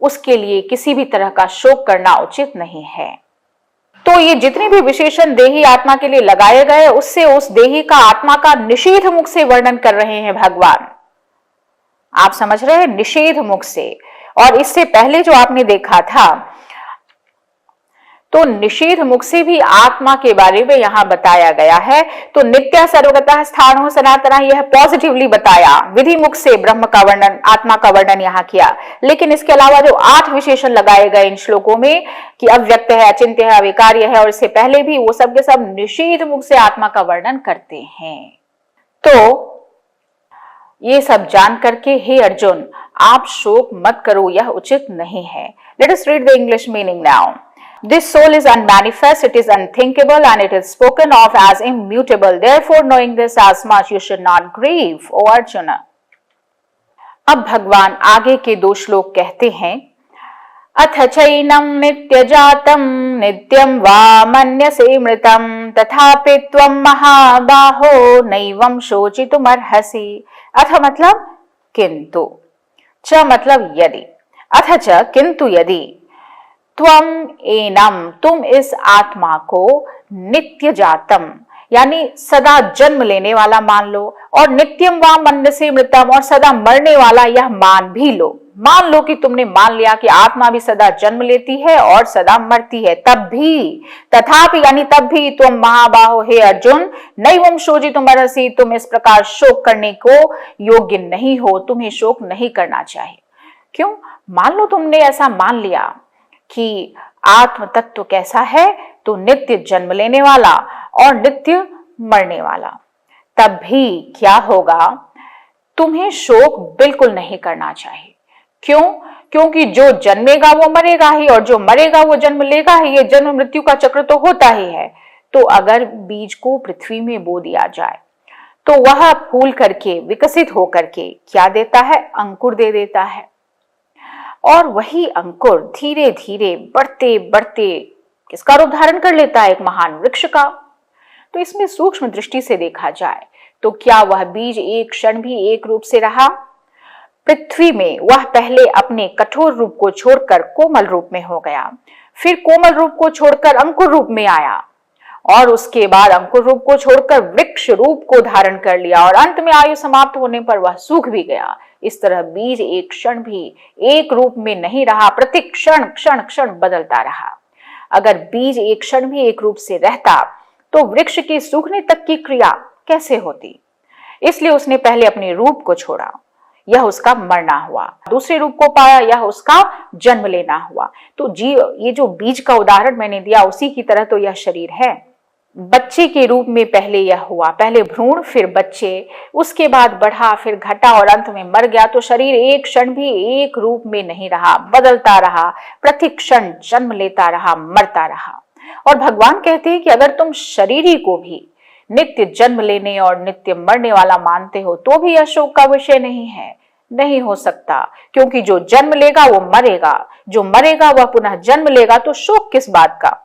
उसके लिए किसी भी तरह का शोक करना उचित नहीं है। तो ये जितने भी विशेषण देही आत्मा के लिए लगाए गए, उससे उस देही का, आत्मा का निषेध मुख से वर्णन कर रहे हैं भगवान। आप समझ रहे हैं? निषेध मुख से। और इससे पहले जो आपने देखा था, तो निषेध मुख से भी आत्मा के बारे में यहां बताया गया है। तो नित्य सर्वगतः स्थाणु सनातन, यह पॉजिटिवली बताया, विधि मुख से ब्रह्म का वर्णन, आत्मा का वर्णन यहां किया। लेकिन इसके अलावा जो 8 विशेषण लगाए गए इन श्लोकों में कि अव्यक्त है, अचिंत्य है, अविकार्य है, और इससे पहले भी, वो सब के सब निषेध मुख से आत्मा का वर्णन करते हैं। तो ये सब जान करके हे अर्जुन, आप शोक मत करो, यह उचित नहीं है। Let us read the English meaning now. This soul is unmanifest, it is unthinkable, and it is spoken of as immutable. Therefore, knowing this as much, you should not grieve, O Arjuna. अब भगवान आगे के 2 श्लोक कहते हैं, अथ चैनम नित्यजातम नित्यम वा मन्यसे मृतम तथापि त्वं महाबाहो नैवं शोचितुमर्हसि। अथ मतलब किंतु, च मतलब यदि, अथ च किंतु यदि, त्वम एनम, तुम इस आत्मा को, नित्य जातम यानी सदा जन्म लेने वाला मान लो, और नित्यम वा मन्यसे मृतम, और सदा मरने वाला यह मान भी लो। मान लो कि तुमने मान लिया कि आत्मा भी सदा जन्म लेती है और सदा मरती है, तब भी, तथापि यानी तब भी, तुम महाबाहो हे अर्जुन, नैवं शोचितुमर्हसि, तुम इस प्रकार शोक करने को योग्य नहीं हो, तुम्हें शोक नहीं करना चाहिए। क्यों? मान लो तुमने ऐसा मान लिया कि आत्म तत्व कैसा है, तो नित्य जन्म लेने वाला और नित्य मरने वाला, तब भी क्या होगा? तुम्हें शोक बिल्कुल नहीं करना चाहिए। क्यों? क्योंकि जो जन्मेगा वो मरेगा ही, और जो मरेगा वो जन्म लेगा ही, ये जन्म मृत्यु का चक्र तो होता ही है। तो अगर बीज को पृथ्वी में बो दिया जाए, तो वह फूल करके, विकसित होकर के क्या देता है? अंकुर दे देता है। और वही अंकुर धीरे धीरे बढ़ते बढ़ते किसका रूप धारण कर लेता है? एक महान वृक्ष का। तो इसमें सूक्ष्म दृष्टि से देखा जाए तो क्या वह बीज एक क्षण भी एक रूप से रहा? पृथ्वी में वह पहले अपने कठोर रूप को छोड़कर कोमल रूप में हो गया, फिर कोमल रूप को छोड़कर अंकुर रूप में आया, और उसके बाद अंकुर रूप को छोड़कर वृक्ष रूप को धारण कर लिया, और अंत में आयु समाप्त होने पर वह सूख भी गया। इस तरह बीज एक क्षण भी एक रूप में नहीं रहा, प्रति क्षण क्षण क्षण बदलता रहा। अगर बीज एक क्षण भी एक रूप से रहता तो वृक्ष के सूखने तक की क्रिया कैसे होती। इसलिए उसने पहले अपने रूप को छोड़ा, यह उसका मरना हुआ। दूसरे रूप को पाया, यह उसका जन्म लेना हुआ। तो ये जो बीज का उदाहरण मैंने दिया उसी की तरह तो यह शरीर है। बच्चे के रूप में पहले यह हुआ, पहले भ्रूण फिर बच्चे, उसके बाद बढ़ा फिर घटा और अंत में मर गया। तो शरीर एक क्षण भी एक रूप में नहीं रहा, बदलता रहा, प्रति क्षण जन्म लेता रहा, मरता रहा। और भगवान कहते हैं कि अगर तुम शरीर को भी नित्य जन्म लेने और नित्य मरने वाला मानते हो तो भी यह शोक का विषय नहीं है। नहीं हो सकता, क्योंकि जो जन्म लेगा वो मरेगा, जो मरेगा वह पुनः जन्म लेगा, तो शोक किस बात का।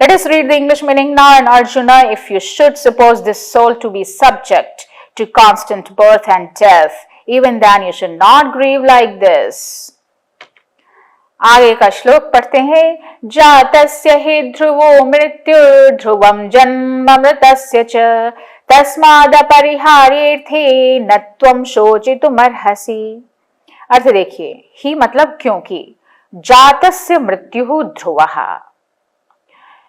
Let us read the English meaning now. And Arjuna, if you should suppose this soul to be subject to constant birth and death, even then you should not grieve like this. आगे का श्लोक पढ़ते हैं। जातस्य हि ध्रुवो मृत्युर् ध्रुवं जन्ममृतस्य च तस्मादपरिहार्येऽर्थे न त्वं शोचितुमर्हसि। अर्थ देखिए, ही मतलब क्योंकि, जातस्य मृत्युः ध्रुवः,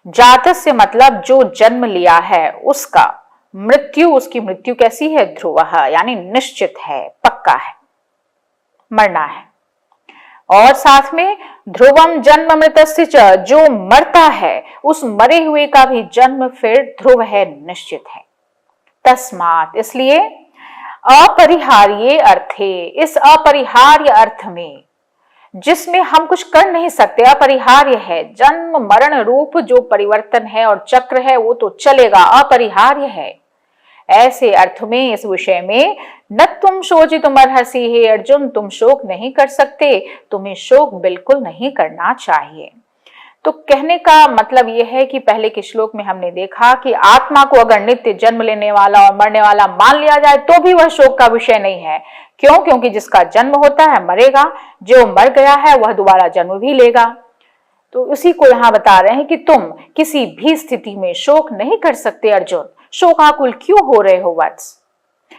जातस्य मतलब जो जन्म लिया है उसका, मृत्यु उसकी मृत्यु कैसी है, ध्रुवः यानी निश्चित है, पक्का है, मरना है। और साथ में ध्रुवम जन्म मृतस्य च, जो मरता है उस मरे हुए का भी जन्म फिर ध्रुव है, निश्चित है। तस्मात् इसलिए, अपरिहार्य अर्थे, इस अपरिहार्य अर्थ में जिसमें हम कुछ कर नहीं सकते, अपरिहार्य है, जन्म मरण रूप जो परिवर्तन है और चक्र है वो तो चलेगा, अपरिहार्य है। ऐसे अर्थ में, इस विषय में न तुम शोचितुमर्हसि, हे अर्जुन तुम शोक नहीं कर सकते, तुम्हें शोक बिल्कुल नहीं करना चाहिए। तो कहने का मतलब यह है कि पहले के श्लोक में हमने देखा कि आत्मा को अगर नित्य जन्म लेने वाला और मरने वाला मान लिया जाए तो भी वह शोक का विषय नहीं है। क्यों? क्योंकि जिसका जन्म होता है मरेगा, जो मर गया है वह दोबारा जन्म भी लेगा। तो उसी को यहाँ बता रहे हैं कि तुम किसी भी स्थिति में शोक नहीं कर सकते अर्जुन। शोकाकुल क्यों हो रहे हो वत्स?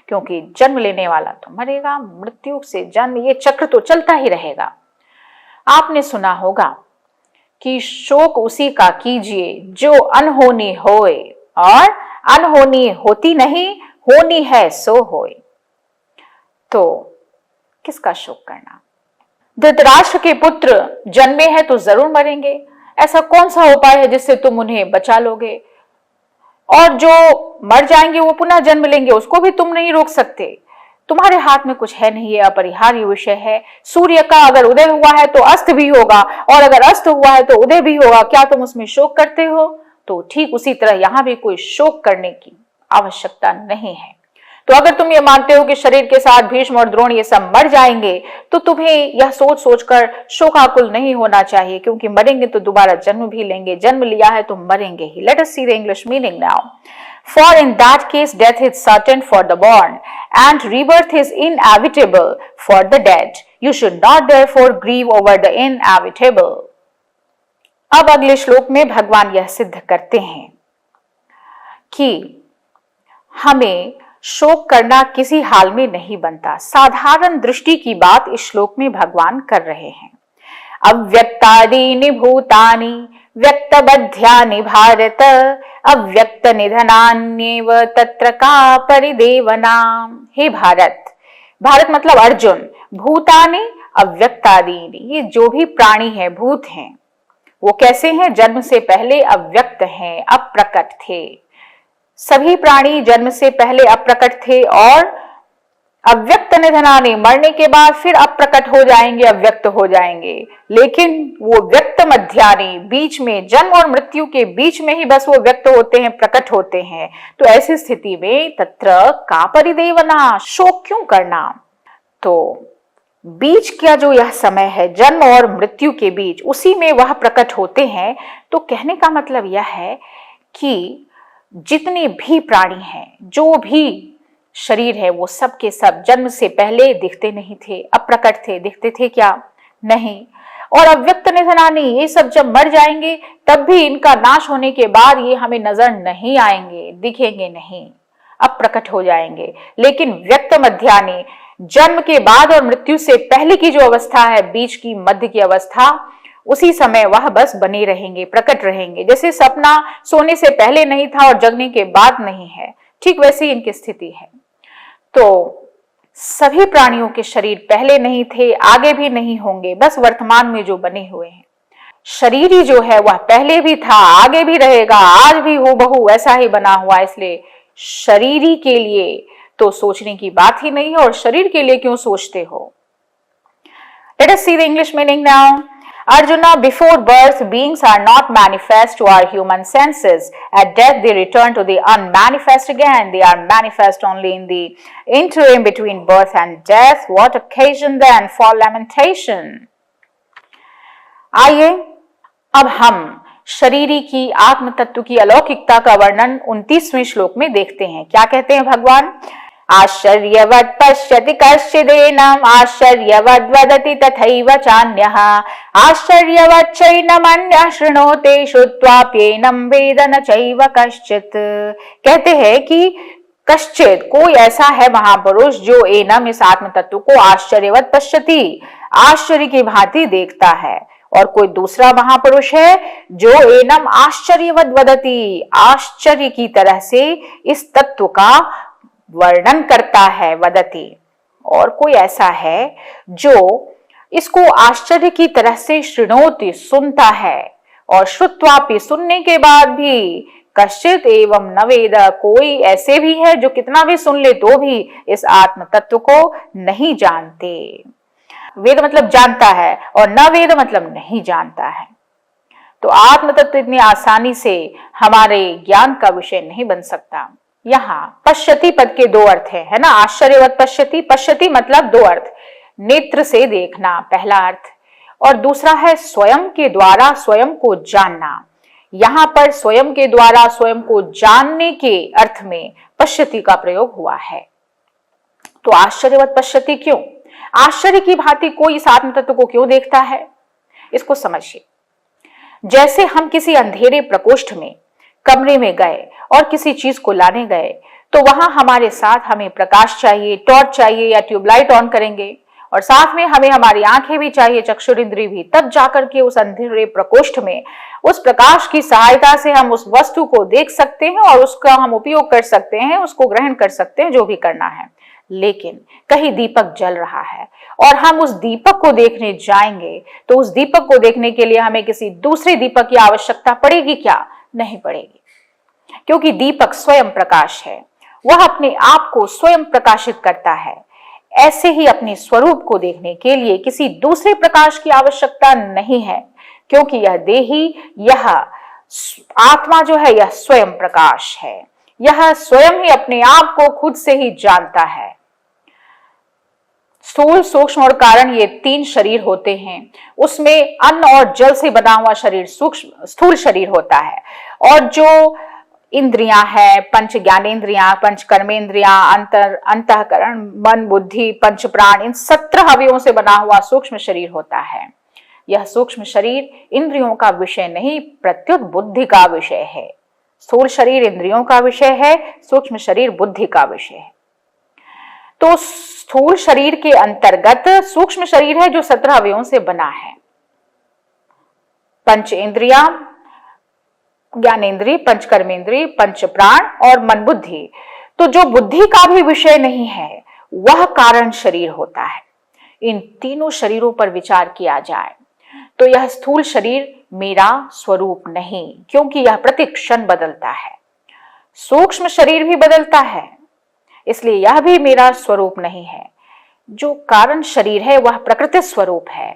क्योंकि जन्म लेने वाला तो मरेगा, मृत्यु से जन्म, ये चक्र तो चलता ही रहेगा। आपने सुना होगा कि शोक उसी का कीजिए जो अनहोनी होए, और अनहोनी होती नहीं, होनी है सो होए। तो किसका शोक करना? धृतराष्ट्र के पुत्र जन्मे हैं तो जरूर मरेंगे, ऐसा कौन सा उपाय है जिससे तुम उन्हें बचा लोगे? और जो मर जाएंगे वो पुनः जन्म लेंगे, उसको भी तुम नहीं रोक सकते। तुम्हारे हाथ में कुछ है नहीं, ये अपरिहार्य विषय है। सूर्य का अगर उदय हुआ है तो अस्त भी होगा, और अगर अस्त हुआ है तो उदय भी होगा। क्या तुम उसमें शोक करते हो? तो ठीक उसी तरह यहाँ भी कोई शोक करने की आवश्यकता नहीं है। तो अगर तुम ये मानते हो कि शरीर के साथ भीष्म और द्रोण ये सब मर जाएंगे, तो तुम्हें यह सोच सोचकर शोकाकुल नहीं होना चाहिए, क्योंकि मरेंगे तो दोबारा जन्म भी लेंगे, जन्म लिया है तो मरेंगे ही। Let us see the English meaning now. For in that case death is certain for the born, and rebirth is inevitable for the dead. You should not therefore grieve over the inevitable. अब अगले श्लोक में भगवान यह सिद्ध करते हैं कि हमें शोक करना किसी हाल में नहीं बनता। साधारण दृष्टि की बात इस श्लोक में भगवान कर रहे हैं। अव्यक्तादीनि भूतानि व्यक्तबध्यानि भारत अव्यक्त निधनान्येव तत्र का परिदेवना। हे भारत, भारत मतलब अर्जुन, भूतानि अव्यक्तादीनि, ये जो भी प्राणी है, भूत हैं, वो कैसे हैं? जन्म से पहले अव्यक्त हैं, अप्रकट थे। सभी प्राणी जन्म से पहले अप्रकट थे, और अव्यक्त निधनानि, मरने के बाद फिर अप्रकट हो जाएंगे, अव्यक्त हो जाएंगे। लेकिन वो व्यक्त मध्यानि, बीच में, जन्म और मृत्यु के बीच में ही बस वो व्यक्त होते हैं, प्रकट होते हैं। तो ऐसी स्थिति में तत्र का परिदेवना, शोक क्यों करना? तो बीच का जो यह समय है, जन्म और मृत्यु के बीच, उसी में वह प्रकट होते हैं। तो कहने का मतलब यह है कि जितने भी प्राणी हैं, जो भी शरीर है, वो सब के सब जन्म से पहले दिखते नहीं थे, अप्रकट थे। दिखते थे क्या? नहीं। और अव्यक्त निधनानि, ये सब जब मर जाएंगे तब भी इनका नाश होने के बाद ये हमें नजर नहीं आएंगे, दिखेंगे नहीं, अप्रकट हो जाएंगे। लेकिन व्यक्त मध्यानि, जन्म के बाद और मृत्यु से पहले की जो अवस्था है, बीच की, मध्य की अवस्था, उसी समय वह बस बने रहेंगे, प्रकट रहेंगे। जैसे सपना सोने से पहले नहीं था और जगने के बाद नहीं है, ठीक वैसी इनकी स्थिति है। तो सभी प्राणियों के शरीर पहले नहीं थे, आगे भी नहीं होंगे, बस वर्तमान में जो बने हुए हैं। शरीर ही जो है वह पहले भी था, आगे भी रहेगा, आज भी हूबहू ऐसा ही बना हुआ। इसलिए शरीर के लिए तो सोचने की बात ही नहीं है, और शरीर के लिए क्यों सोचते हो। Let us see the English meaning now. Arjuna, before birth, beings are not manifest to our human senses. At death, they return to the unmanifest again. They are manifest only in the interim between birth and death. What occasion then for lamentation? आइए अब हम शरीरी की आत्म तत्व की अलौकिकता का वर्णन 29वें श्लोक में देखते हैं। क्या कहते हैं भगवान। आश्चर्यवत् पश्यति कश्चिदेनम् आश्चर्यवद् वदति तथैव चान्यः आश्चर्यवत् चैनमन्यः शृणोति श्रुत्वाप्येनं वेद न चैव कश्चित्। कहते हैं कि कश्चित कोई ऐसा है महापुरुष जो एनम इस आत्म तत्व को आश्चर्यवत् पश्यति आश्चर्य की भांति देखता है, और कोई दूसरा महापुरुष है जो एनम आश्चर्यवद् वदति आश्चर्य की तरह से इस तत्व का वर्णन करता है, वदति। और कोई ऐसा है जो इसको आश्चर्य की तरह से शृणोति सुनता है, और श्रुत्वापि सुनने के बाद भी कश्चित एवं न वेद कोई ऐसे भी है जो कितना भी सुन ले तो भी इस आत्म तत्व को नहीं जानते। वेद मतलब जानता है, और न वेद मतलब नहीं जानता है। तो आत्म तत्व इतनी आसानी से हमारे ज्ञान का विषय नहीं बन सकता। यहाँ पश्यति पद के दो अर्थ है ना। आश्चर्यवत् पश्यति, पश्यति मतलब दो अर्थ, नेत्र से देखना पहला अर्थ, और दूसरा है स्वयं के द्वारा स्वयं को जानना। यहाँ पर स्वयं के द्वारा स्वयं को जानने के अर्थ में पश्यति का प्रयोग हुआ है। तो आश्चर्यवत् पश्यति क्यों, आश्चर्य की भांति कोई इस आत्म तत्व को क्यों देखता है, इसको समझिए। जैसे हम किसी अंधेरे प्रकोष्ठ में कमरे में गए और किसी चीज को लाने गए, तो वहां हमारे साथ हमें प्रकाश चाहिए, टॉर्च चाहिए या ट्यूबलाइट ऑन करेंगे, और साथ में हमें हमारी आंखें भी चाहिए, चक्षुरिंद्री भी, तब जाकर के उस अंधेरे प्रकोष्ठ में उस प्रकाश की सहायता से हम उस वस्तु को देख सकते हैं और उसका हम उपयोग कर सकते हैं, उसको ग्रहण कर सकते हैं, जो भी करना है। लेकिन कहीं दीपक जल रहा है और हम उस दीपक को देखने जाएंगे, तो उस दीपक को देखने के लिए हमें किसी दूसरे दीपक की आवश्यकता पड़ेगी क्या, नहीं पड़ेगी, क्योंकि दीपक स्वयं प्रकाश है, वह अपने आप को स्वयं प्रकाशित करता है। ऐसे ही अपने स्वरूप को देखने के लिए किसी दूसरे प्रकाश की आवश्यकता नहीं है, क्योंकि यह देही, यह आत्मा जो है यह स्वयं प्रकाश है, यह स्वयं ही अपने आप को खुद से ही जानता है। स्थूल, सूक्ष्म और कारण ये तीन शरीर होते हैं। उसमें अन्न और जल से बना हुआ शरीर सूक्ष्म स्थूल शरीर होता है, और जो इंद्रियां है, पंच ज्ञानेन्द्रियां, पंच कर्मेंद्रियां, अंतःकरण, मन, बुद्धि, पंच प्राण, इन 17 अवयवों से बना हुआ सूक्ष्म शरीर होता है। यह सूक्ष्म शरीर इंद्रियों का विषय नहीं, प्रत्युत बुद्धि का विषय है। स्थूल शरीर इंद्रियों का विषय है, सूक्ष्म शरीर बुद्धि का विषय है। तो स्थूल शरीर के अंतर्गत सूक्ष्म शरीर है जो 17 अवयवों से बना है। पंच इंद्रियां, ज्ञानेन्द्रिय, पंच कर्मेंद्रिय, पंच प्राण और मन बुद्धि। तो जो बुद्धि का भी विषय नहीं है वह कारण शरीर होता है। इन तीनों शरीरों पर विचार किया जाए तो यह स्थूल शरीर मेरा स्वरूप नहीं, क्योंकि यह प्रतिक्षण बदलता है। सूक्ष्म शरीर भी बदलता है, इसलिए यह भी मेरा स्वरूप नहीं है। जो कारण शरीर है वह प्रकृति स्वरूप है,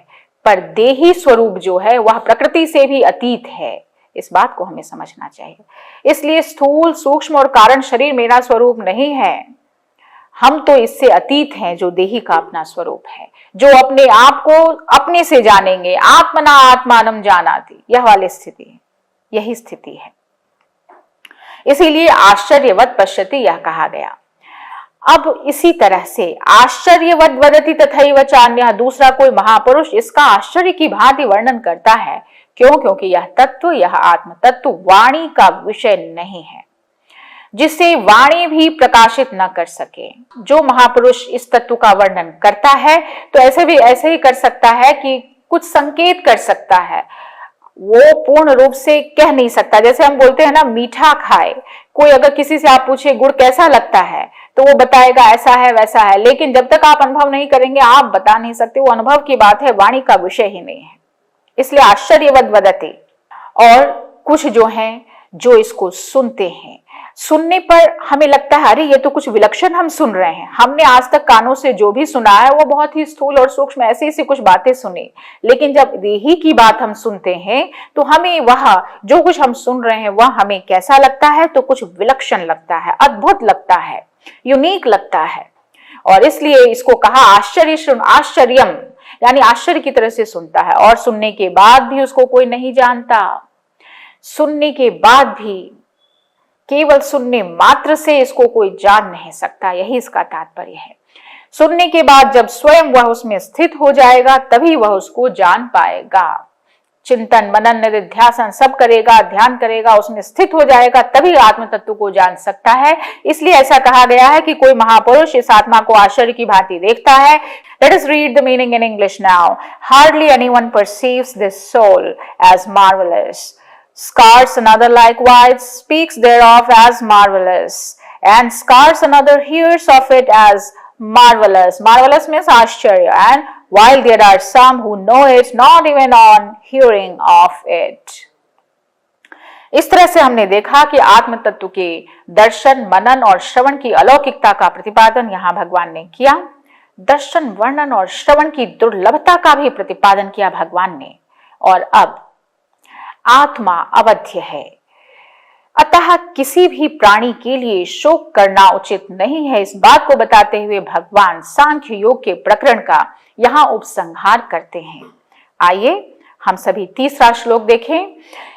पर देही स्वरूप जो है वह प्रकृति से भी अतीत है। इस बात को हमें समझना चाहिए। इसलिए स्थूल, सूक्ष्म और कारण शरीर मेरा स्वरूप नहीं है, हम तो इससे अतीत हैं, जो देही का अपना स्वरूप है, जो अपने आप को अपने से जानेंगे। आत्मना आत्मानम जानाति, यह वाली स्थिति, यही स्थिति है। इसीलिए आश्चर्यवत् पश्यति यह कहा गया। अब इसी तरह से आश्चर्यवद् वदति तथैव चान्यः, दूसरा कोई महापुरुष इसका आश्चर्य की भांति वर्णन करता है। क्यों? क्योंकि यह तत्व, यह आत्म तत्व वाणी का विषय नहीं है, जिसे वाणी भी प्रकाशित न कर सके। जो महापुरुष इस तत्व का वर्णन करता है तो ऐसे ही कर सकता है कि कुछ संकेत कर सकता है, वो पूर्ण रूप से कह नहीं सकता। जैसे हम बोलते हैं ना, मीठा खाए, कोई अगर किसी से आप पूछे गुड़ कैसा लगता है तो वो बताएगा ऐसा है वैसा है, लेकिन जब तक आप अनुभव नहीं करेंगे आप बता नहीं सकते। वो अनुभव की बात है, वाणी का विषय ही नहीं है। इसलिए आश्चर्यवद वदते। और कुछ जो हैं जो इसको सुनते हैं, सुनने पर हमें लगता है अरे ये तो कुछ विलक्षण हम सुन रहे हैं, हमने आज तक कानों से जो भी सुना है वो बहुत ही स्थूल और सूक्ष्म ऐसी ऐसी कुछ बातें सुनी, लेकिन जब देही की बात हम सुनते हैं तो हमें वह जो कुछ हम सुन रहे हैं वह हमें कैसा लगता है, तो कुछ विलक्षण लगता है, अद्भुत लगता है, यूनिक लगता है। और इसलिए इसको कहा आश्चर्यम, यानी आश्चर्य की तरह से सुनता है। और सुनने के बाद भी उसको कोई नहीं जानता, सुनने के बाद भी, केवल सुनने मात्र से इसको कोई जान नहीं सकता, यही इसका तात्पर्य है। सुनने के बाद जब स्वयं वह उसमें स्थित हो जाएगा तभी वह उसको जान पाएगा। चिंतन मनन निधिध्यासन सब करेगा, ध्यान करेगा, उसमें स्थित हो जाएगा, तभी आत्म तत्व को जान सकता है। इसलिए ऐसा कहा गया है कि कोई महापुरुष इस आत्मा को आश्चर्य की भांति देखता है। Let us read the meaning in English now. Hardly anyone perceives this soul as marvelous. Scarce another likewise speaks thereof as marvelous, and scarce another hears of it as marvelous. Marvelous means आश्चर्य. And while there are some who know it not even on hearing of it. इस तरह से हमने देखा कि आत्म तत्व के दर्शन, मनन और श्रवण की अलौकिकता का प्रतिपादन यहाँ भगवान ने किया। दर्शन, वर्णन और श्रवण की दुर्लभता का भी प्रतिपादन किया भगवान ने। और अब आत्मा अवध्य है, अतः किसी भी प्राणी के लिए शोक करना उचित नहीं है। इस बात को बताते हुए भगवान सांख्य योग के प्रकरण का यहाँ उपसंहार करते हैं। आइए हम सभी तीसरा श्लोक देखें।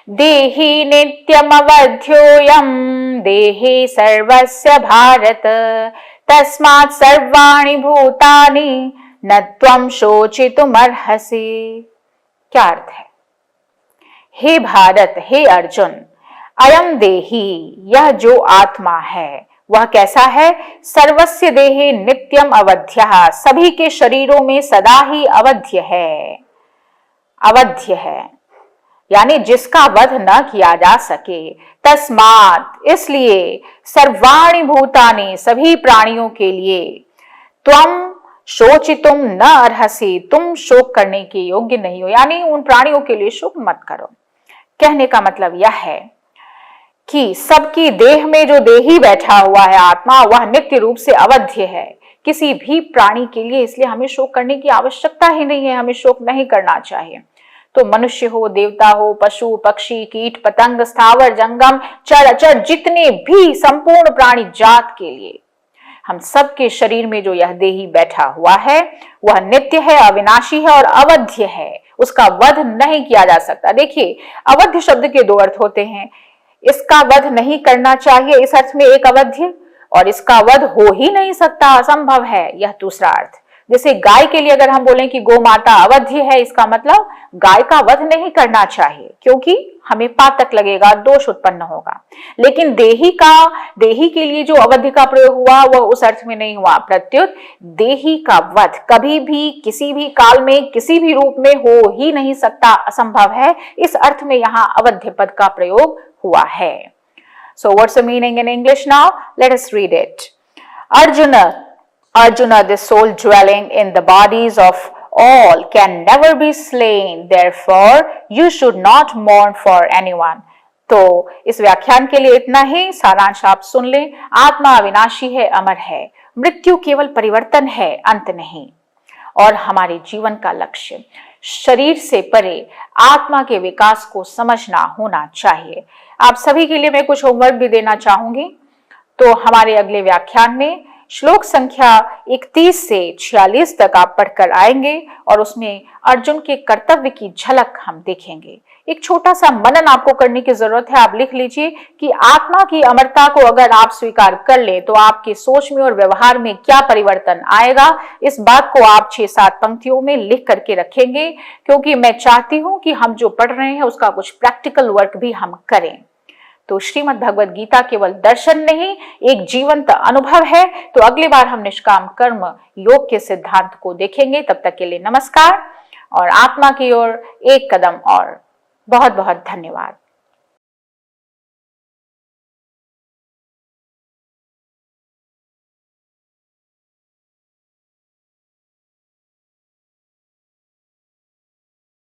देहि नित्यमवध्योऽयं देहे सर्वस्य भारत, तस्मात् सर्वाणि भूतानि न त्वं शोचितुमर्हसि। क्या अर्थ है? हे भारत, हे अर्जुन, अयम देहि, यह जो आत्मा है वह कैसा है? सर्वस्य देहे नित्यम अवध्यः, सभी के शरीरों में सदा ही अवध्य है। अवध्य है यानी जिसका वध न किया जा सके। तस्मात्, इसलिए, सर्वाणि भूतानि, सभी प्राणियों के लिए, त्वम शोचितुम न अर्हसि, तुम शोक करने के योग्य नहीं हो, यानी उन प्राणियों के लिए शोक मत करो। कहने का मतलब यह है कि सबकी देह में जो देही बैठा हुआ है आत्मा, वह नित्य रूप से अवध्य है किसी भी प्राणी के लिए। इसलिए हमें शोक करने की आवश्यकता ही नहीं है, हमें शोक नहीं करना चाहिए। तो मनुष्य हो, देवता हो, पशु पक्षी, कीट पतंग, स्थावर जंगम, चर अचर, जितने भी संपूर्ण प्राणी जात के लिए, हम सबके शरीर में जो यह देही बैठा हुआ है वह नित्य है, अविनाशी है और अवध्य है, उसका वध नहीं किया जा सकता। देखिए, अवध्य शब्द के दो अर्थ होते हैं। इसका वध नहीं करना चाहिए, इस अर्थ में एक अवध्य, और इसका वध हो ही नहीं सकता, असंभव है, यह दूसरा अर्थ। जैसे गाय के लिए अगर हम बोलें कि गौ माता अवध्य है, इसका मतलब गाय का वध नहीं करना चाहिए क्योंकि हमें पातक लगेगा, दोष उत्पन्न होगा। लेकिन देही के लिए जो अवध्य का प्रयोग हुआ वह उस अर्थ में नहीं हुआ। प्रत्युत देही का वध कभी भी, किसी भी काल में, किसी भी रूप में हो ही नहीं सकता, असंभव है। इस अर्थ में यहाँ अवध्य पद का प्रयोग हुआ है। So what's the meaning in English now? Let us read it. Arjuna, the soul dwelling in the bodies of all can never be slain. Therefore, you should not mourn for anyone. तो इस व्याख्यान के लिए इतना ही। सारांश आप सुन लें। आत्मा अविनाशी है, अमर है, मृत्यु केवल परिवर्तन है, अंत नहीं। और हमारे जीवन का लक्ष्य शरीर से परे आत्मा के विकास को समझना होना चाहिए। आप सभी के लिए मैं कुछ होमवर्क भी देना चाहूंगी। तो हमारे अगले व्याख्यान में श्लोक संख्या 31 से 46 तक आप पढ़कर आएंगे और उसमें अर्जुन के कर्तव्य की झलक हम देखेंगे। एक छोटा सा मनन आपको करने की जरूरत है। आप लिख लीजिए कि आत्मा की अमरता को अगर आप स्वीकार कर ले तो आपकी सोच में और व्यवहार में क्या परिवर्तन आएगा। इस बात को आप 6-7 पंक्तियों में लिख करके रखेंगे, क्योंकि मैं चाहती हूं कि हम जो पढ़ रहे हैं उसका कुछ प्रैक्टिकल वर्क भी हम करें। तो श्रीमद् भगवद गीता केवल दर्शन नहीं, एक जीवंत अनुभव है। तो अगली बार हम निष्काम कर्म योग के सिद्धांत को देखेंगे। तब तक के लिए नमस्कार। और आत्मा की ओर एक कदम और। बहुत बहुत धन्यवाद।